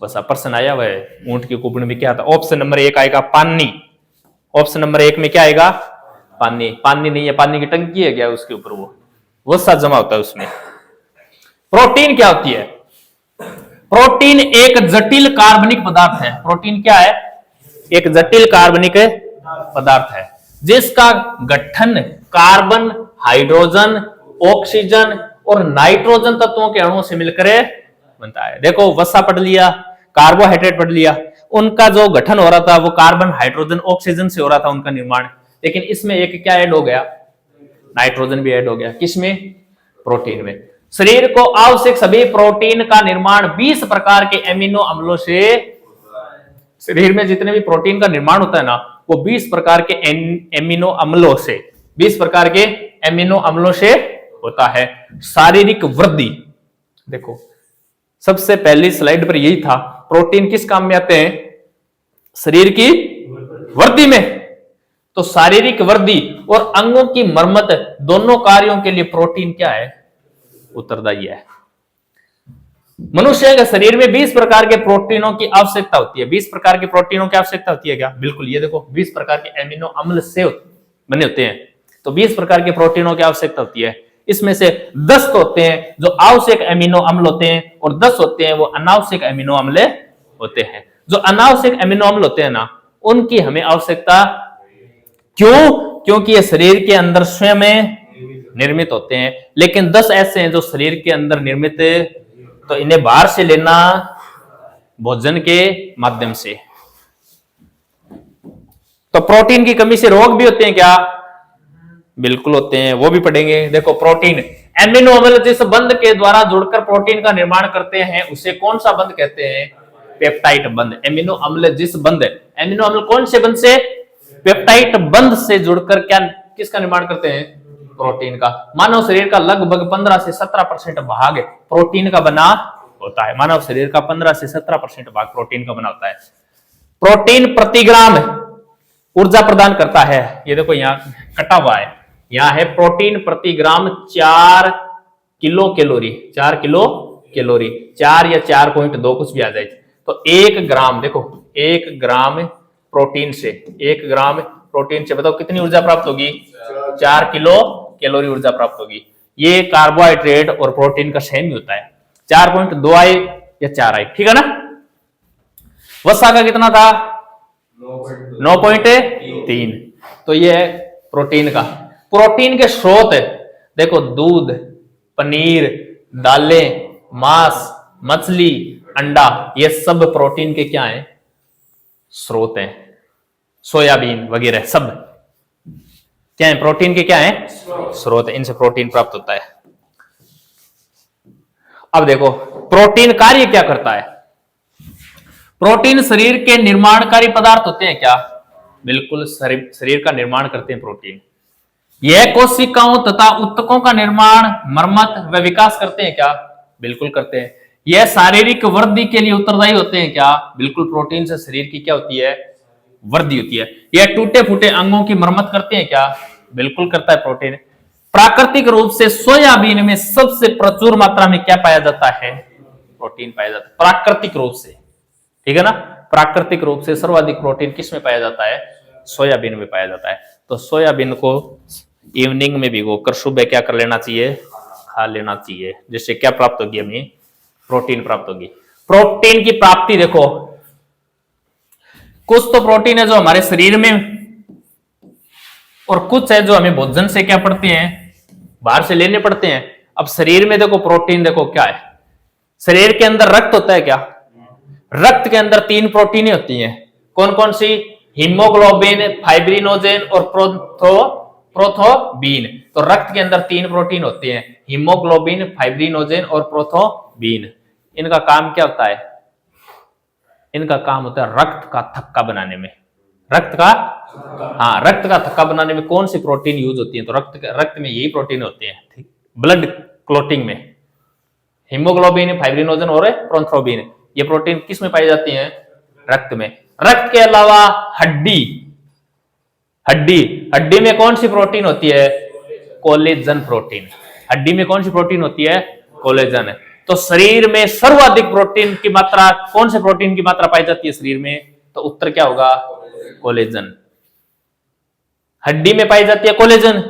वसा। प्रश्न आया हुआ है ऊंट की कुबड़ में क्या होता है। ऑप्शन नंबर 1 आएगा पानी। ऑप्शन नंबर 1 में क्या आएगा, पानी। पानी नहीं है, पानी की टंकी है क्या उसके ऊपर, वो वसा जमा होता है उसमें। प्रोटीन क्या होती है? प्रोटीन एक जटिल कार्बनिक पदार्थ है। प्रोटीन क्या है? एक जटिल कार्बनिक पदार्थ है जिसका गठन कार्बन, हाइड्रोजन, ऑक्सीजन और नाइट्रोजन तत्वों के अणुओं से मिलकर बनता है। देखो वसा पढ़ लिया, कार्बोहाइड्रेट पढ़ लिया, उनका जो गठन हो रहा था वो कार्बन, हाइड्रोजन, ऑक्सीजन से हो रहा था उनका निर्माण। लेकिन इसमें एक क्या ऐड हो गया, नाइट्रोजन भी ऐड हो गया। किसमें? प्रोटीन में। शरीर को आवश्यक सभी प्रोटीन का निर्माण 20 प्रकार के एमिनो अम्लों से, शरीर में जितने भी प्रोटीन का निर्माण होता है ना, वो 20 प्रकार के एमिनो अम्लों से, 20 प्रकार के एमिनो अम्लों से होता है। शारीरिक वृद्धि, देखो सबसे पहली स्लाइड पर यही था, प्रोटीन किस काम में आते हैं, शरीर की वृद्धि में। तो शारीरिक वृद्धि और अंगों की मरम्मत दोनों कार्यों के लिए प्रोटीन क्या है, उत्तरदायी है। मनुष्य के शरीर में 20 प्रकार के प्रोटीनों की आवश्यकता होती है। 20 प्रकार के प्रोटीनों की आवश्यकता होती है क्या? बिल्कुल। ये देखो 20 प्रकार के एमिनो अम्ल से बने होते हैं, तो 20 प्रकार के प्रोटीनों की आवश्यकता होती है। इसमें से 10 तो होते हैं जो आवश्यक एमिनो अम्ल होते हैं और 10 होते हैं वो अनावश्यक एमिनो अम्ल होते हैं। जो अनावश्यक एमिनो अम्ल होते हैं ना, उनकी हमें आवश्यकता क्यों? क्योंकि ये शरीर के अंदर स्वयं निर्मित होते हैं। लेकिन 10 ऐसे हैं जो शरीर के अंदर निर्मित, तो इन्हें बाहर से लेना भोजन के माध्यम से। तो प्रोटीन की कमी से रोग भी होते हैं क्या? बिल्कुल होते हैं, वो भी पढ़ेंगे। देखो प्रोटीन, एमिनो अम्ल जिस बंध के द्वारा जुड़कर प्रोटीन का निर्माण करते हैं उसे कौन सा बंध कहते हैं? पेप्टाइड बंध। एमिनो अम्ल जिस बंध, एमिनो अम्ल कौन से बंध से? पेप्टाइड बंध से जुड़कर क्या, किसका निर्माण करते हैं? प्रोटीन का। मानव शरीर का लगभग 15 से 17% भाग प्रोटीन का बना होता है। मानव शरीर का 15 से 17% भाग प्रोटीन का बना होता है। प्रोटीन प्रति ग्राम ऊर्जा प्रदान करता है। ये देखो यहाँ कटा हुआ है, यहाँ है प्रोटीन प्रति ग्राम 4 किलो कैलोरी। 4 किलो कैलोरी, 4 या 4.2 कुछ भी आ जाए। तो 1 ग्राम, देखो 1 ग्राम प्रोटीन से, 1 ग्राम प्रोटीन से बताओ कितनी ऊर्जा प्राप्त होगी? 4 किलो कैलोरी ऊर्जा प्राप्त होगी। ये कार्बोहाइड्रेट और प्रोटीन का सेम ही होता है। 4.2 आए या 4 आए, ठीक है ना। वसा का कितना था? 9.3। तो ये है प्रोटीन का। प्रोटीन के स्रोत है, देखो दूध, पनीर, दालें, मांस, मछली, अंडा, ये सब प्रोटीन के क्या है? स्रोत हैं। सोयाबीन वगैरह सब क्या है? प्रोटीन के क्या है? स्रोत है। इनसे प्रोटीन प्राप्त होता है। अब देखो प्रोटीन कार्य क्या करता है। प्रोटीन शरीर के निर्माणकारी पदार्थ होते हैं क्या? बिल्कुल, शरीर का निर्माण करते हैं प्रोटीन। यह कोशिकाओं तथा ऊतकों का निर्माण, मरम्मत व विकास करते हैं क्या? बिल्कुल करते हैं। यह शारीरिक वृद्धि के लिए उत्तरदायी होते हैं क्या? बिल्कुल। प्रोटीन से शरीर की क्या होती है? वृद्धि होती है। यह टूटे फूटे अंगों की मरम्मत करते हैं क्या? बिल्कुल करता है प्रोटीन। प्राकृतिक रूप से सोयाबीन में सबसे प्रचुर मात्रा में क्या पाया जाता है? प्रोटीन पाया जाता है प्राकृतिक रूप से, ठीक है ना। प्राकृतिक रूप से सर्वाधिक प्रोटीन किस में पाया जाता है? सोयाबीन में पाया जाता है। तो सोयाबीन को इवनिंग में भिगोकर सुबह क्या कर लेना चाहिए? खा लेना चाहिए, जिससे क्या प्राप्त होगी? हमें प्रोटीन प्राप्त होगी। प्रोटीन की प्राप्ति देखो, कुछ तो प्रोटीन है जो हमारे शरीर में, और कुछ है जो हमें भोजन से क्या पड़ते हैं? बाहर से लेने पड़ते हैं। अब शरीर में देखो प्रोटीन, देखो क्या है, शरीर के अंदर रक्त होता है क्या? रक्त के अंदर 3 प्रोटीनें होती हैं। कौन कौन सी? हीमोग्लोबिन, फाइब्रिनोजेन और प्रोथोबीन। तो रक्त के अंदर 3 प्रोटीन होते हैं, हीमोग्लोबिन, फाइब्रिनोजेन और प्रोथोबीन। इनका काम क्या होता है? इनका काम होता है रक्त का थक्का बनाने में। रक्त का थक्का बनाने में कौन सी प्रोटीन यूज होती है? तो रक्त में यही प्रोटीन होते हैं, ठीक। ब्लड क्लोटिंग में हीमोग्लोबिन, फाइब्रिनोजन और प्रोथ्रोबिन, ये प्रोटीन किस में पाई जाती हैं? रक्त में। रक्त के अलावा हड्डी में कौन सी प्रोटीन होती है? Collagen protein. हड्डी में कौन सी प्रोटीन होती है? कोलेजन। तो शरीर में सर्वाधिक प्रोटीन की मात्रा, कौन से प्रोटीन की मात्रा पाई जाती है शरीर में? तो उत्तर क्या होगा? कोलेजन। हड्डी में पाई जाती है कोलेजन,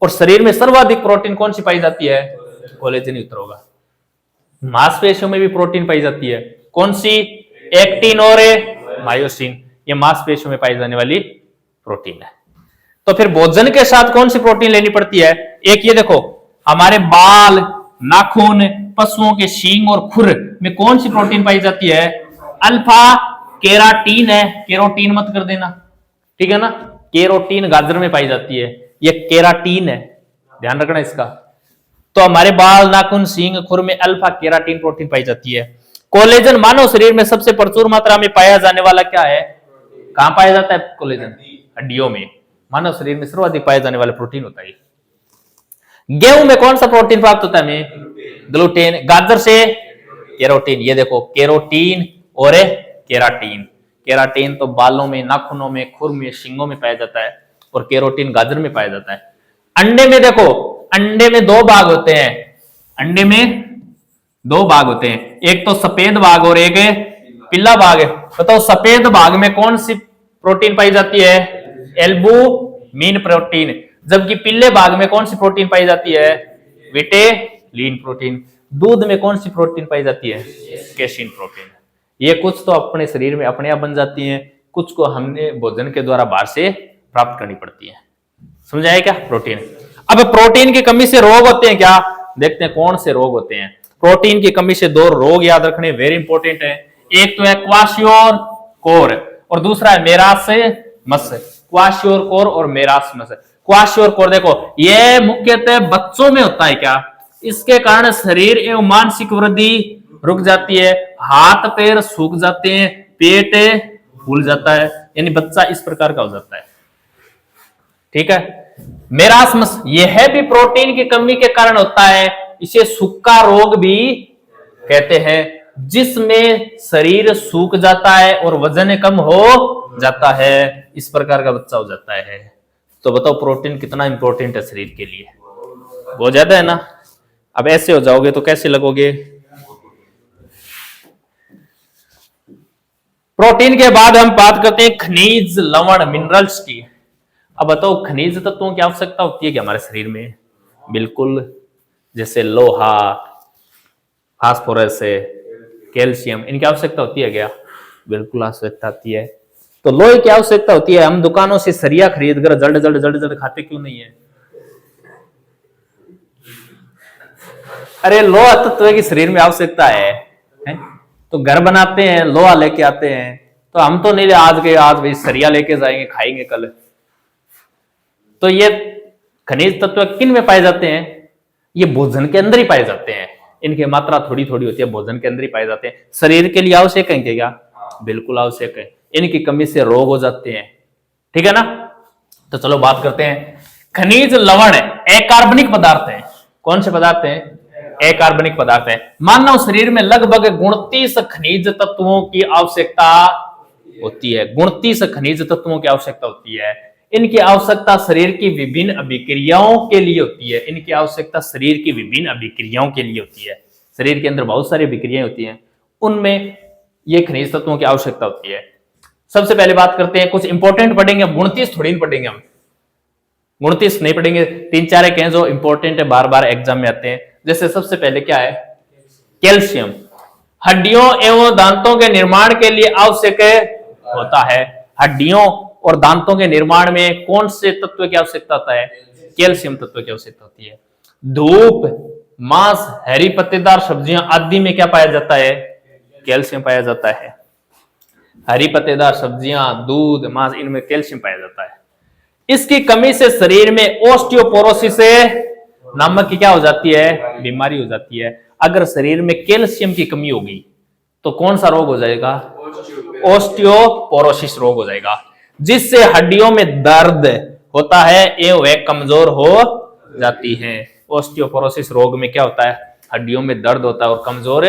और शरीर में सर्वाधिक प्रोटीन कौन सी पाई जाती है? कोलेजन ही उत्तर होगा। मांसपेशियों में भी प्रोटीन पाई जाती है, कौन सी? एक्टिन और मायोसिन। ये मांसपेशियों में पाई जाने वाली प्रोटीन है। तो फिर भोजन के साथ कौन सी प्रोटीन लेनी पड़ती है? एक ये देखो, हमारे बाल, नाखून, पशुओं के सींग और खुर में कौन सी प्रोटीन पाई जाती है? अल्फा केराटीन है। केरोटीन मत कर देना, ठीक है ना। केरोटीन गाजर में पाई जाती है, ये केराटीन है, ध्यान रखना इसका। तो हमारे बाल, नाखून, सींग, खुर में अल्फा केराटीन प्रोटीन पाई जाती है। कोलेजन मानव शरीर में सबसे प्रचुर मात्रा में पाया जाने वाला क्या है? कहां पाया जाता है कोलेजन? हड्डियों में। मानव शरीर में सर्वाधिक पाया जाने वाला प्रोटीन होता है। गेहूं में कौन सा प्रोटीन प्राप्त होता है हमें? ग्लूटेन। गाजर से केरोटीन। ये देखो, केरोटीन और केराटीन। केराटीन तो बालों में, नाखूनों में, खुर में, सींगों में पाया जाता है, और केरोटीन गाजर में पाया जाता है। अंडे में देखो, अंडे में 2 भाग होते हैं। अंडे में 2 भाग होते हैं, एक तो सफेद भाग और एक पीला भाग है। बताओ सफेद भाग में कौन सी प्रोटीन पाई जाती है? Albumin protein. जबकि पीले भाग में कौन सी प्रोटीन पाई जाती है? विटेलिन प्रोटीन। दूध में कौन सी प्रोटीन पाई जाती है? Casein protein. ये कुछ तो अपने शरीर में अपने आप बन जाती हैं, कुछ को हमने भोजन के द्वारा बाहर से प्राप्त करनी पड़ती है। समझाया क्या? प्रोटीन। अब प्रोटीन की कमी से रोग होते हैं क्या? देखते हैं कौन से रोग होते हैं। प्रोटीन की कमी से 2 रोग याद रखने वेरी इंपॉर्टेंट है। एक तो है क्वाशियोर और दूसरा है मेरास्मस। क्वाशियोर और मेरास्मस। क्वाशियोर देखो, ये मुख्यतः बच्चों में होता है क्या? इसके कारण शरीर एवं मानसिक वृद्धि रुक जाती है, हाथ पैर सूख जाते हैं, पेट फूल जाता है, यानी बच्चा इस प्रकार का हो जाता है, ठीक है। मेरास्मस यह भी प्रोटीन की कमी के कारण होता है। इसे सूखा रोग भी कहते हैं, जिसमें शरीर सूख जाता है और वजन कम हो जाता है, इस प्रकार का बच्चा हो जाता है। तो बताओ प्रोटीन कितना इंपॉर्टेंट है शरीर के लिए? बहुत ज्यादा है ना। अब ऐसे हो जाओगे तो कैसे लगोगे? प्रोटीन के बाद हम बात करते हैं खनिज, लवण, मिनरल्स की। अब बताओ खनिज तत्वों की आवश्यकता होती है कि हमारे शरीर में? बिल्कुल, जैसे लोहा, फास्फोरस, कैल्शियम, इनकी आवश्यकता होती है क्या? बिल्कुल आवश्यकता होती है। तो लोहे की आवश्यकता होती है। हम दुकानों से सरिया खरीद कर जल्द जल्द खाते क्यों नहीं है? अरे लोहा तत्व की शरीर में आवश्यकता है? तो घर बनाते हैं, लोहा लेके आते हैं, तो हम तो नहीं आज भाई सरिया लेके जाएंगे, खाएंगे कल। तो ये खनिज तत्व किन में पाए जाते हैं? ये भोजन के अंदर ही पाए जाते हैं। इनकी मात्रा थोड़ी थोड़ी होती है, भोजन के अंदर ही पाए जाते हैं। शरीर के लिए आवश्यक है क्या? बिल्कुल आवश्यक है। इनकी कमी से रोग हो जाते हैं, ठीक है ना। तो चलो बात करते हैं। खनिज लवण अकार्बनिक पदार्थ है। कौन से पदार्थ हैं? अकार्बनिक पदार्थ है। मानव शरीर में लगभग 29 खनिज तत्वों की आवश्यकता होती है। 29 खनिज तत्वों की आवश्यकता होती है। इनकी आवश्यकता शरीर की विभिन्न अभिक्रियाओं के लिए होती है। इनकी आवश्यकता शरीर की विभिन्न अभिक्रियाओं के लिए होती है। शरीर के अंदर बहुत सारी अभिक्रियाएं होती हैं, उनमें ये खनिज तत्वों की आवश्यकता होती है। सबसे पहले बात करते हैं, कुछ इंपॉर्टेंट पढ़ेंगे, 29 थोड़ी पढ़ेंगे हम, 29 नहीं पढ़ेंगे, 3-4 एक हैं जो इंपॉर्टेंट है, बार बार एग्जाम में आते हैं। जैसे सबसे पहले क्या है, कैल्शियम हड्डियों एवं दांतों के निर्माण के लिए आवश्यक होता है। हड्डियों और दांतों के निर्माण में कौन से तत्व की आवश्यकता होता है? कैल्शियम तत्व की आवश्यकता होती है। धूप, मांस, हरी पत्तेदार सब्जियां आदि में क्या पाया जाता है? कैल्शियम पाया जाता है। हरी पत्तेदार सब्जियां, दूध, मांस, इनमें कैल्शियम पाया जाता है। इसकी कमी से शरीर में ओस्टियोपोरोसिस नामक की क्या हो जाती है? बीमारी हो जाती है। अगर शरीर में कैल्शियम की कमी होगी तो कौन सा रोग हो जाएगा? ओस्टियोपोरोसिस रोग हो जाएगा, जिससे हड्डियों में दर्द होता है एवं वे कमजोर हो जाती हैं। ओस्टियोपोरोसिस रोग में क्या होता है? हड्डियों में दर्द होता है और कमजोर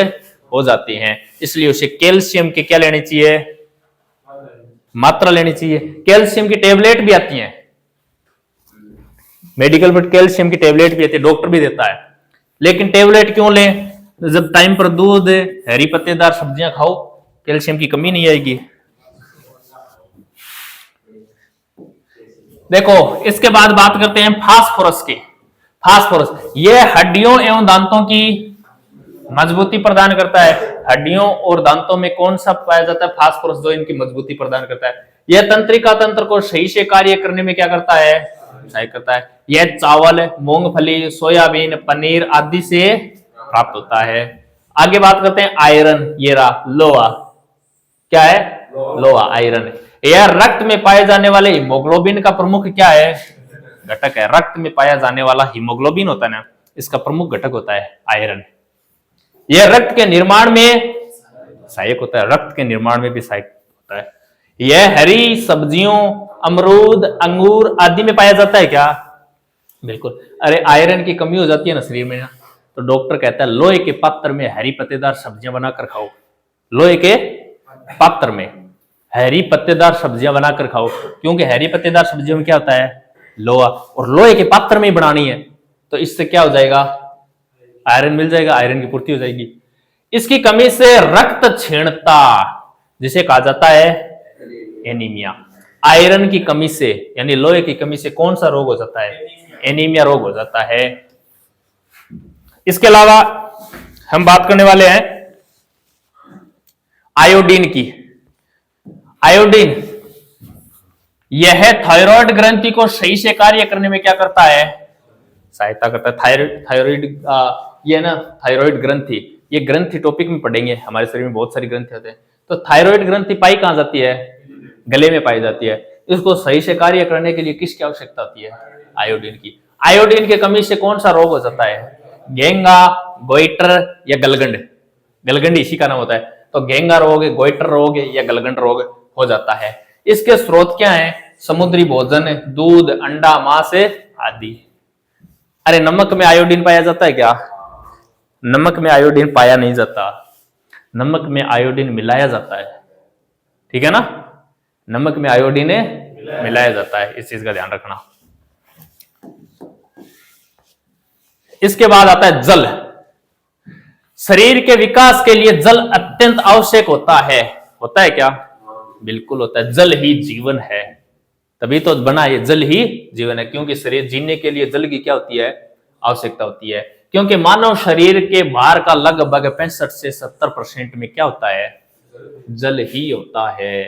हो जाती हैं। इसलिए उसे कैल्शियम की क्या लेनी चाहिए? मात्रा लेनी चाहिए। कैल्शियम की टेबलेट भी आती हैं, मेडिकल पर कैल्शियम की टेबलेट भी आती है, डॉक्टर भी देता है। लेकिन टेबलेट क्यों लें? जब टाइम पर दूध, हरी पत्तेदार सब्जियां खाओ, कैल्शियम की कमी नहीं आएगी। देखो, इसके बाद बात करते हैं फास्फोरस की। फास्फोरस यह हड्डियों एवं दांतों की मजबूती प्रदान करता है। हड्डियों और दांतों में कौन सा पाया जाता है? फास्फोरस, जो इनकी मजबूती प्रदान करता है। यह तंत्रिका तंत्र को सही से कार्य करने में क्या करता है? सहायक करता है। यह चावल, मूंगफली, सोयाबीन, पनीर आदि से प्राप्त होता है। आगे बात करते हैं आयरन, ये रहा लोहा। क्या है? लोहा, आयरन। यह रक्त में पाए जाने वाले हीमोग्लोबिन का प्रमुख क्या है? घटक है। रक्त में पाया जाने वाला हीमोग्लोबिन होता है ना, इसका प्रमुख घटक होता है आयरन। यह रक्त के निर्माण में सहायक होता है, रक्त के निर्माण में भी सहायक होता है। यह हरी सब्जियों, अमरूद, अंगूर आदि में पाया जाता है क्या? बिल्कुल। अरे आयरन की कमी हो जाती है ना शरीर में ना, तो डॉक्टर कहता है लोहे के पात्र में हरी पत्तेदार सब्जियां बनाकर खाओ। लोहे के पात्र में हरी पत्तेदार सब्जियां बनाकर खाओ, क्योंकि हरी पत्तेदार सब्जियों में क्या होता है? लोहा, और लोहे के पात्र में ही बनानी है, तो इससे क्या हो जाएगा? आयरन मिल जाएगा, आयरन की पूर्ति हो जाएगी। इसकी कमी से रक्त क्षीणता, जिसे कहा जाता है एनीमिया। आयरन की कमी से, यानी लोहे की कमी से कौन सा रोग हो जाता है? एनीमिया रोग हो जाता है। इसके अलावा हम बात करने वाले हैं आयोडीन की। आयोडीन यह थायराइड ग्रंथि को सही से कार्य करने में क्या करता है? सहायता करता है। थायराइड ये ना, थायराइड ग्रंथि, ये ग्रंथि टॉपिक में पढ़ेंगे। हमारे शरीर में बहुत सारी ग्रंथि होते हैं, तो थायराइड ग्रंथि पाई कहां जाती है? गले में पाई जाती है। इसको सही से कार्य करने के लिए किसकी आवश्यकता होती है? आयोडीन की। आयोडीन की कमी से कौन सा रोग हो जाता है? घेंगा, गोइटर या गलगंड। गलगंड इसी का नाम होता है। तो घेंगा रोग, गोइटर रोग या गलगंड रोग हो जाता है। इसके स्रोत क्या है? समुद्री भोजन, दूध, अंडा, मांस आदि। अरे नमक में आयोडीन पाया जाता है क्या? नमक में आयोडीन पाया नहीं जाता, नमक में आयोडीन मिलाया जाता है। ठीक है ना, नमक में आयोडीन मिलाया जाता है, इस चीज का ध्यान रखना। इसके बाद आता है जल। शरीर के विकास के लिए जल अत्यंत आवश्यक होता है। होता है क्या? बिल्कुल होता है। जल ही जीवन है, तभी तो बना ये जल ही जीवन है, क्योंकि शरीर जीने के लिए जल की क्या होती है? आवश्यकता होती है। क्योंकि मानव शरीर के भार का लगभग 65 से 70% में क्या होता है? जल ही होता है।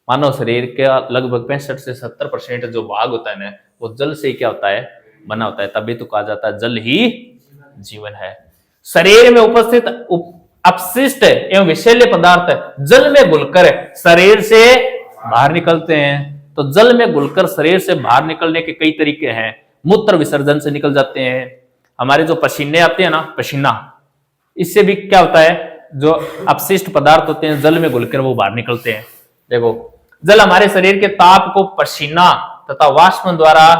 मानव शरीर का लगभग 65 से 70% जो भाग होता है ना, वो जल से ही क्या होता है? बना होता है। तभी तो कहा जाता है जल ही जीवन है। शरीर में उपस्थित अपशिष्ट एवं विषैले पदार्थ जल में घुलकर शरीर से बाहर निकलते हैं। तो जल में घुलकर शरीर से बाहर निकलने के कई तरीके हैं। मूत्र विसर्जन से निकल जाते हैं। हमारे जो पसीने आते हैं ना, पसीना, इससे भी क्या होता है? जो अपशिष्ट पदार्थ होते हैं जल में घुलकर वो बाहर निकलते हैं। देखो, जल हमारे शरीर के ताप को पसीना तथा वाष्प द्वारा,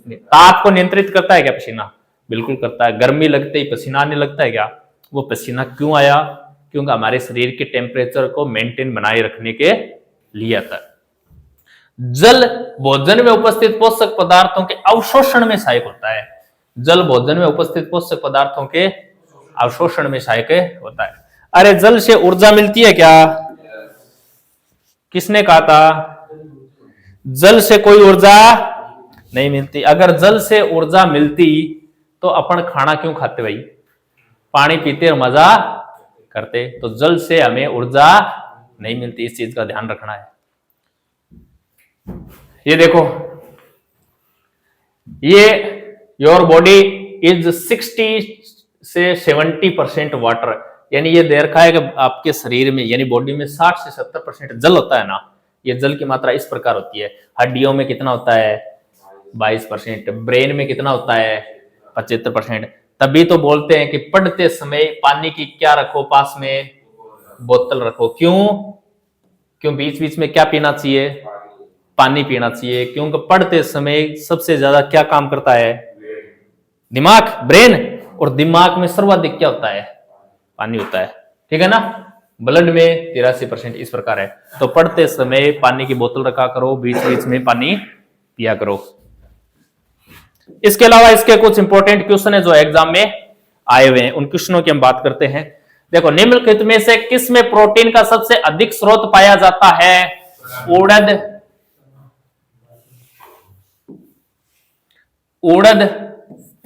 ताप को नियंत्रित करता है क्या पसीना? बिल्कुल करता है। गर्मी लगते ही पसीना आने लगता है क्या? वो पसीना क्यों आया? क्योंकि हमारे शरीर के टेम्परेचर को मेंटेन बनाए रखने के लिए आता है। जल भोजन में उपस्थित पोषक पदार्थों के अवशोषण में सहायक होता है। जल भोजन में उपस्थित पोषक पदार्थों के अवशोषण में सहायक होता है। अरे जल से ऊर्जा मिलती है क्या? किसने कहा था? जल से कोई ऊर्जा नहीं मिलती। अगर जल से ऊर्जा मिलती तो अपन खाना क्यों खाते भाई? पानी पीते और मजा करते। तो जल से हमें ऊर्जा नहीं मिलती, इस चीज का ध्यान रखना है। ये देखो, ये योर बॉडी इज 60 से 70% वाटर, यानी ये दे रखा है कि आपके शरीर में यानी बॉडी में 60 से 70% जल होता है ना। ये जल की मात्रा इस प्रकार होती है। हड्डियों में कितना होता है? 22%। ब्रेन में कितना होता है? 75%। तभी तो बोलते हैं कि पढ़ते समय पानी की क्या रखो पास में? बोतल रखो। क्यों बीच बीच में क्या पीना चाहिए? पानी पीना चाहिए। क्योंकि पढ़ते समय सबसे ज्यादा क्या काम करता है? दिमाग, ब्रेन। और दिमाग में सर्वाधिक क्या होता है? पानी होता है, ठीक है ना। ब्लड में 83%, इस प्रकार है। तो पढ़ते समय पानी की बोतल रखा करो, बीच बीच में पानी पिया करो। इसके अलावा इसके कुछ इंपॉर्टेंट क्वेश्चन है जो एग्जाम में आए हुए हैं, उन क्वेश्चनों की हम बात करते हैं। देखो, निम्नलिखित में से किस में प्रोटीन का सबसे अधिक स्रोत पाया जाता है? उड़द,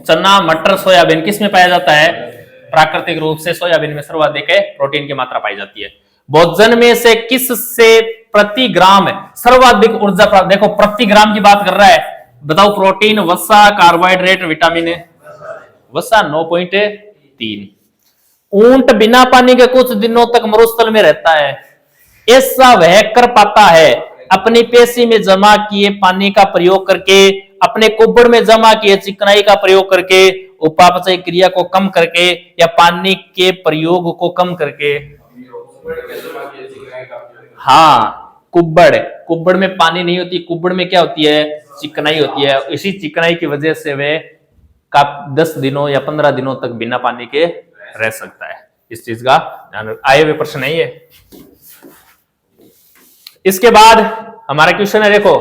चना, मटर, सोयाबीन, किस में पाया जाता है? प्राकृतिक रूप से सोयाबीन में सर्वाधिक प्रोटीन की मात्रा पाई जाती है। भोजन में से किस से प्रति ग्राम सर्वाधिक ऊर्जा प्राप्त? देखो, प्रति ग्राम की बात कर रहा है। बताओ, प्रोटीन, वसा, कार्बोहाइड्रेट, विटामिन? वसा 9.3। ऊंट बिना पानी के कुछ दिनों तक मरुस्थल में रहता है। ऐसा वह कर पाता है अपनी पेशी में जमा किए पानी का प्रयोग करके, अपने कुब्बड़ में जमा किए चिकनाई का प्रयोग करके, उपापचय क्रिया को कम करके, या पानी के प्रयोग को कम करके। हाँ, कुब्बड़ में पानी नहीं होती, कुब्बड़ में क्या होती है? चिकनाई होती है। इसी चिकनाई की वजह से वे 10 दिनों या 15 दिनों तक बिना पानी के रह सकता है। इस चीज का ध्यान। आए हुए प्रश्न नहीं है। इसके बाद हमारा क्वेश्चन है, देखो,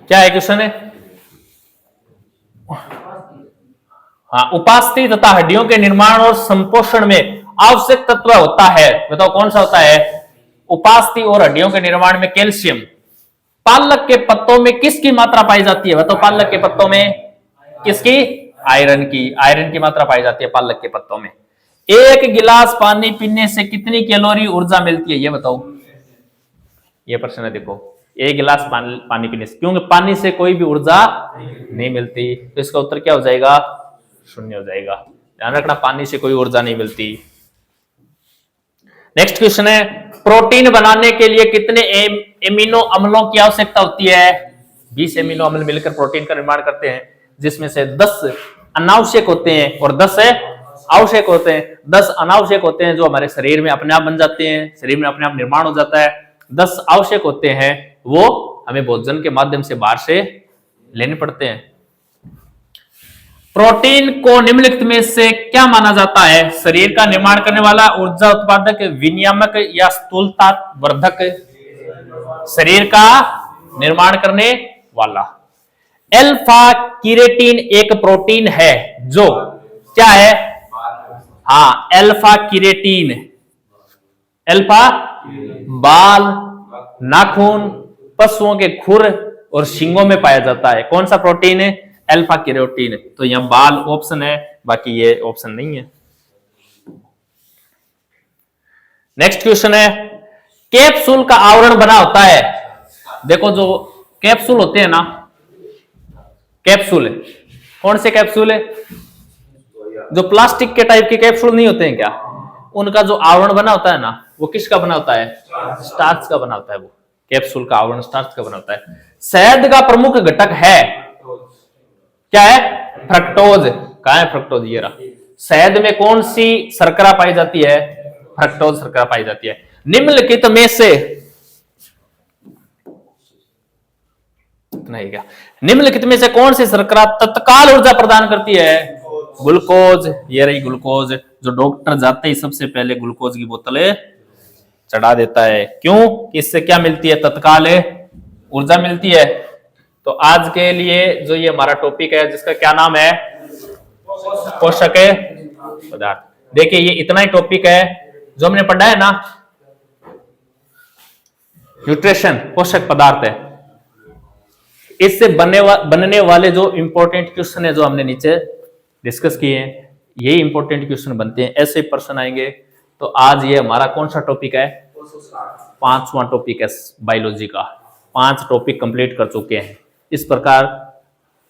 क्या है क्वेश्चन है? हाँ, उपास्थि तथा हड्डियों के निर्माण और संपोषण में आवश्यक तत्व होता है। बताओ कौन सा होता है? उपास्थि और हड्डियों के निर्माण में कैल्शियम। पालक के पत्तों में किसकी मात्रा पाई जाती है? बताओ, पालक के पत्तों में किसकी? आयरन की। आयरन की मात्रा पाई जाती है पालक के पत्तों में। एक गिलास पानी पीने से कितनी कैलोरी ऊर्जा मिलती है? ये बताओ। ये प्रश्न है, देखो, एक गिलास पानी पीने से, क्योंकि पानी से कोई भी ऊर्जा नहीं मिलती, तो इसका उत्तर क्या हो जाएगा? 0 हो जाएगा। ध्यान रखना, पानी से कोई ऊर्जा नहीं मिलती। नेक्स्ट क्वेश्चन है, प्रोटीन बनाने के लिए कितने एमिनो अम्लों की आवश्यकता होती है? 20 एमिनो अम्ल मिलकर प्रोटीन का निर्माण करते हैं, जिसमें से 10 अनावश्यक होते हैं और 10 आवश्यक होते हैं। 10 अनावश्यक होते हैं जो हमारे शरीर में अपने आप बन जाते हैं, शरीर में अपने आप निर्माण हो जाता है। 10 आवश्यक होते हैं वो हमें भोजन के माध्यम से बाहर से लेने पड़ते हैं। प्रोटीन को निम्नलिखित में से क्या माना जाता है? शरीर का निर्माण करने वाला, ऊर्जा उत्पादक, विनियामक या स्थूलता वर्धक? शरीर का निर्माण करने वाला। अल्फा किरेटिन एक प्रोटीन है जो क्या है? हाँ, अल्फा किरेटिन। अल्फा बाल, नाखून, पशुओं के खुर और सींगों में पाया जाता है। कौन सा प्रोटीन है? Alpha keratin. तो यहां बाल ऑप्शन है, बाकी ये ऑप्शन नहीं है। नेक्स्ट क्वेश्चन है, कैप्सूल का आवरण बना होता है। देखो, जो कैप्सूल होते हैं ना, कैप्सूल है, कौन से कैप्सूल है? जो प्लास्टिक के टाइप के कैप्सूल नहीं होते हैं क्या, उनका जो आवरण बना होता है ना, वो किसका बना होता है? स्टार्च का बना होता है। वो कैप्सूल का आवरण स्टार्च का बना होता है। शहद का प्रमुख घटक है क्या है? फ्रक्टोज। कहां है फ्रक्टोज? ये रहा। शहद में कौन सी शर्करा पाई जाती है? फ्रक्टोज शर्करा पाई जाती है। निम्नलिखित में से इतना ही क्या। निम्नलिखित में से कौन सी शर्करा तत्काल ऊर्जा प्रदान करती है? ग्लूकोज। ये रही ग्लूकोज, जो डॉक्टर जाते ही सबसे पहले ग्लूकोज की बोतलें चढ़ा देता है। क्यों? इससे क्या मिलती है? तत्काल ऊर्जा मिलती है। तो आज के लिए जो ये हमारा टॉपिक है, जिसका क्या नाम है? पोषक पदार्थ। देखिए ये इतना ही टॉपिक है जो हमने पढ़ा है ना, न्यूट्रिशन, पोषक पदार्थ है। इससे बनने वाले जो इंपॉर्टेंट क्वेश्चन है, जो हमने नीचे डिस्कस किए हैं, यही इंपॉर्टेंट क्वेश्चन बनते हैं, ऐसे प्रश्न आएंगे। तो आज ये हमारा कौन सा टॉपिक है? 5वां टॉपिक है बायोलॉजी का। 5 टॉपिक कंप्लीट कर चुके हैं। इस प्रकार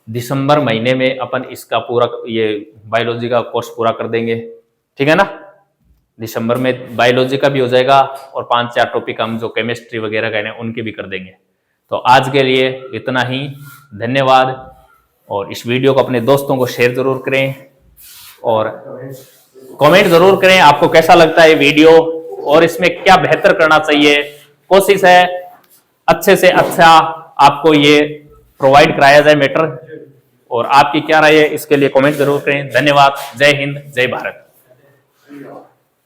दिसंबर महीने में अपन इसका पूरा ये बायोलॉजी का कोर्स पूरा कर देंगे, ठीक है ना। दिसंबर में बायोलॉजी का भी हो जाएगा और 5-4 टॉपिक हम जो केमिस्ट्री वगैरह का है उनके भी कर देंगे। तो आज के लिए इतना ही, धन्यवाद। और इस वीडियो को अपने दोस्तों को शेयर जरूर करें और कमेंट जरूर करें आपको कैसा लगता है वीडियो और इसमें क्या बेहतर करना चाहिए। कोशिश है अच्छे से अच्छा आपको ये प्रोवाइड कराया जाए मैटर, और आपकी क्या राय है इसके लिए कमेंट जरूर करें। धन्यवाद। जय हिंद, जय भारत।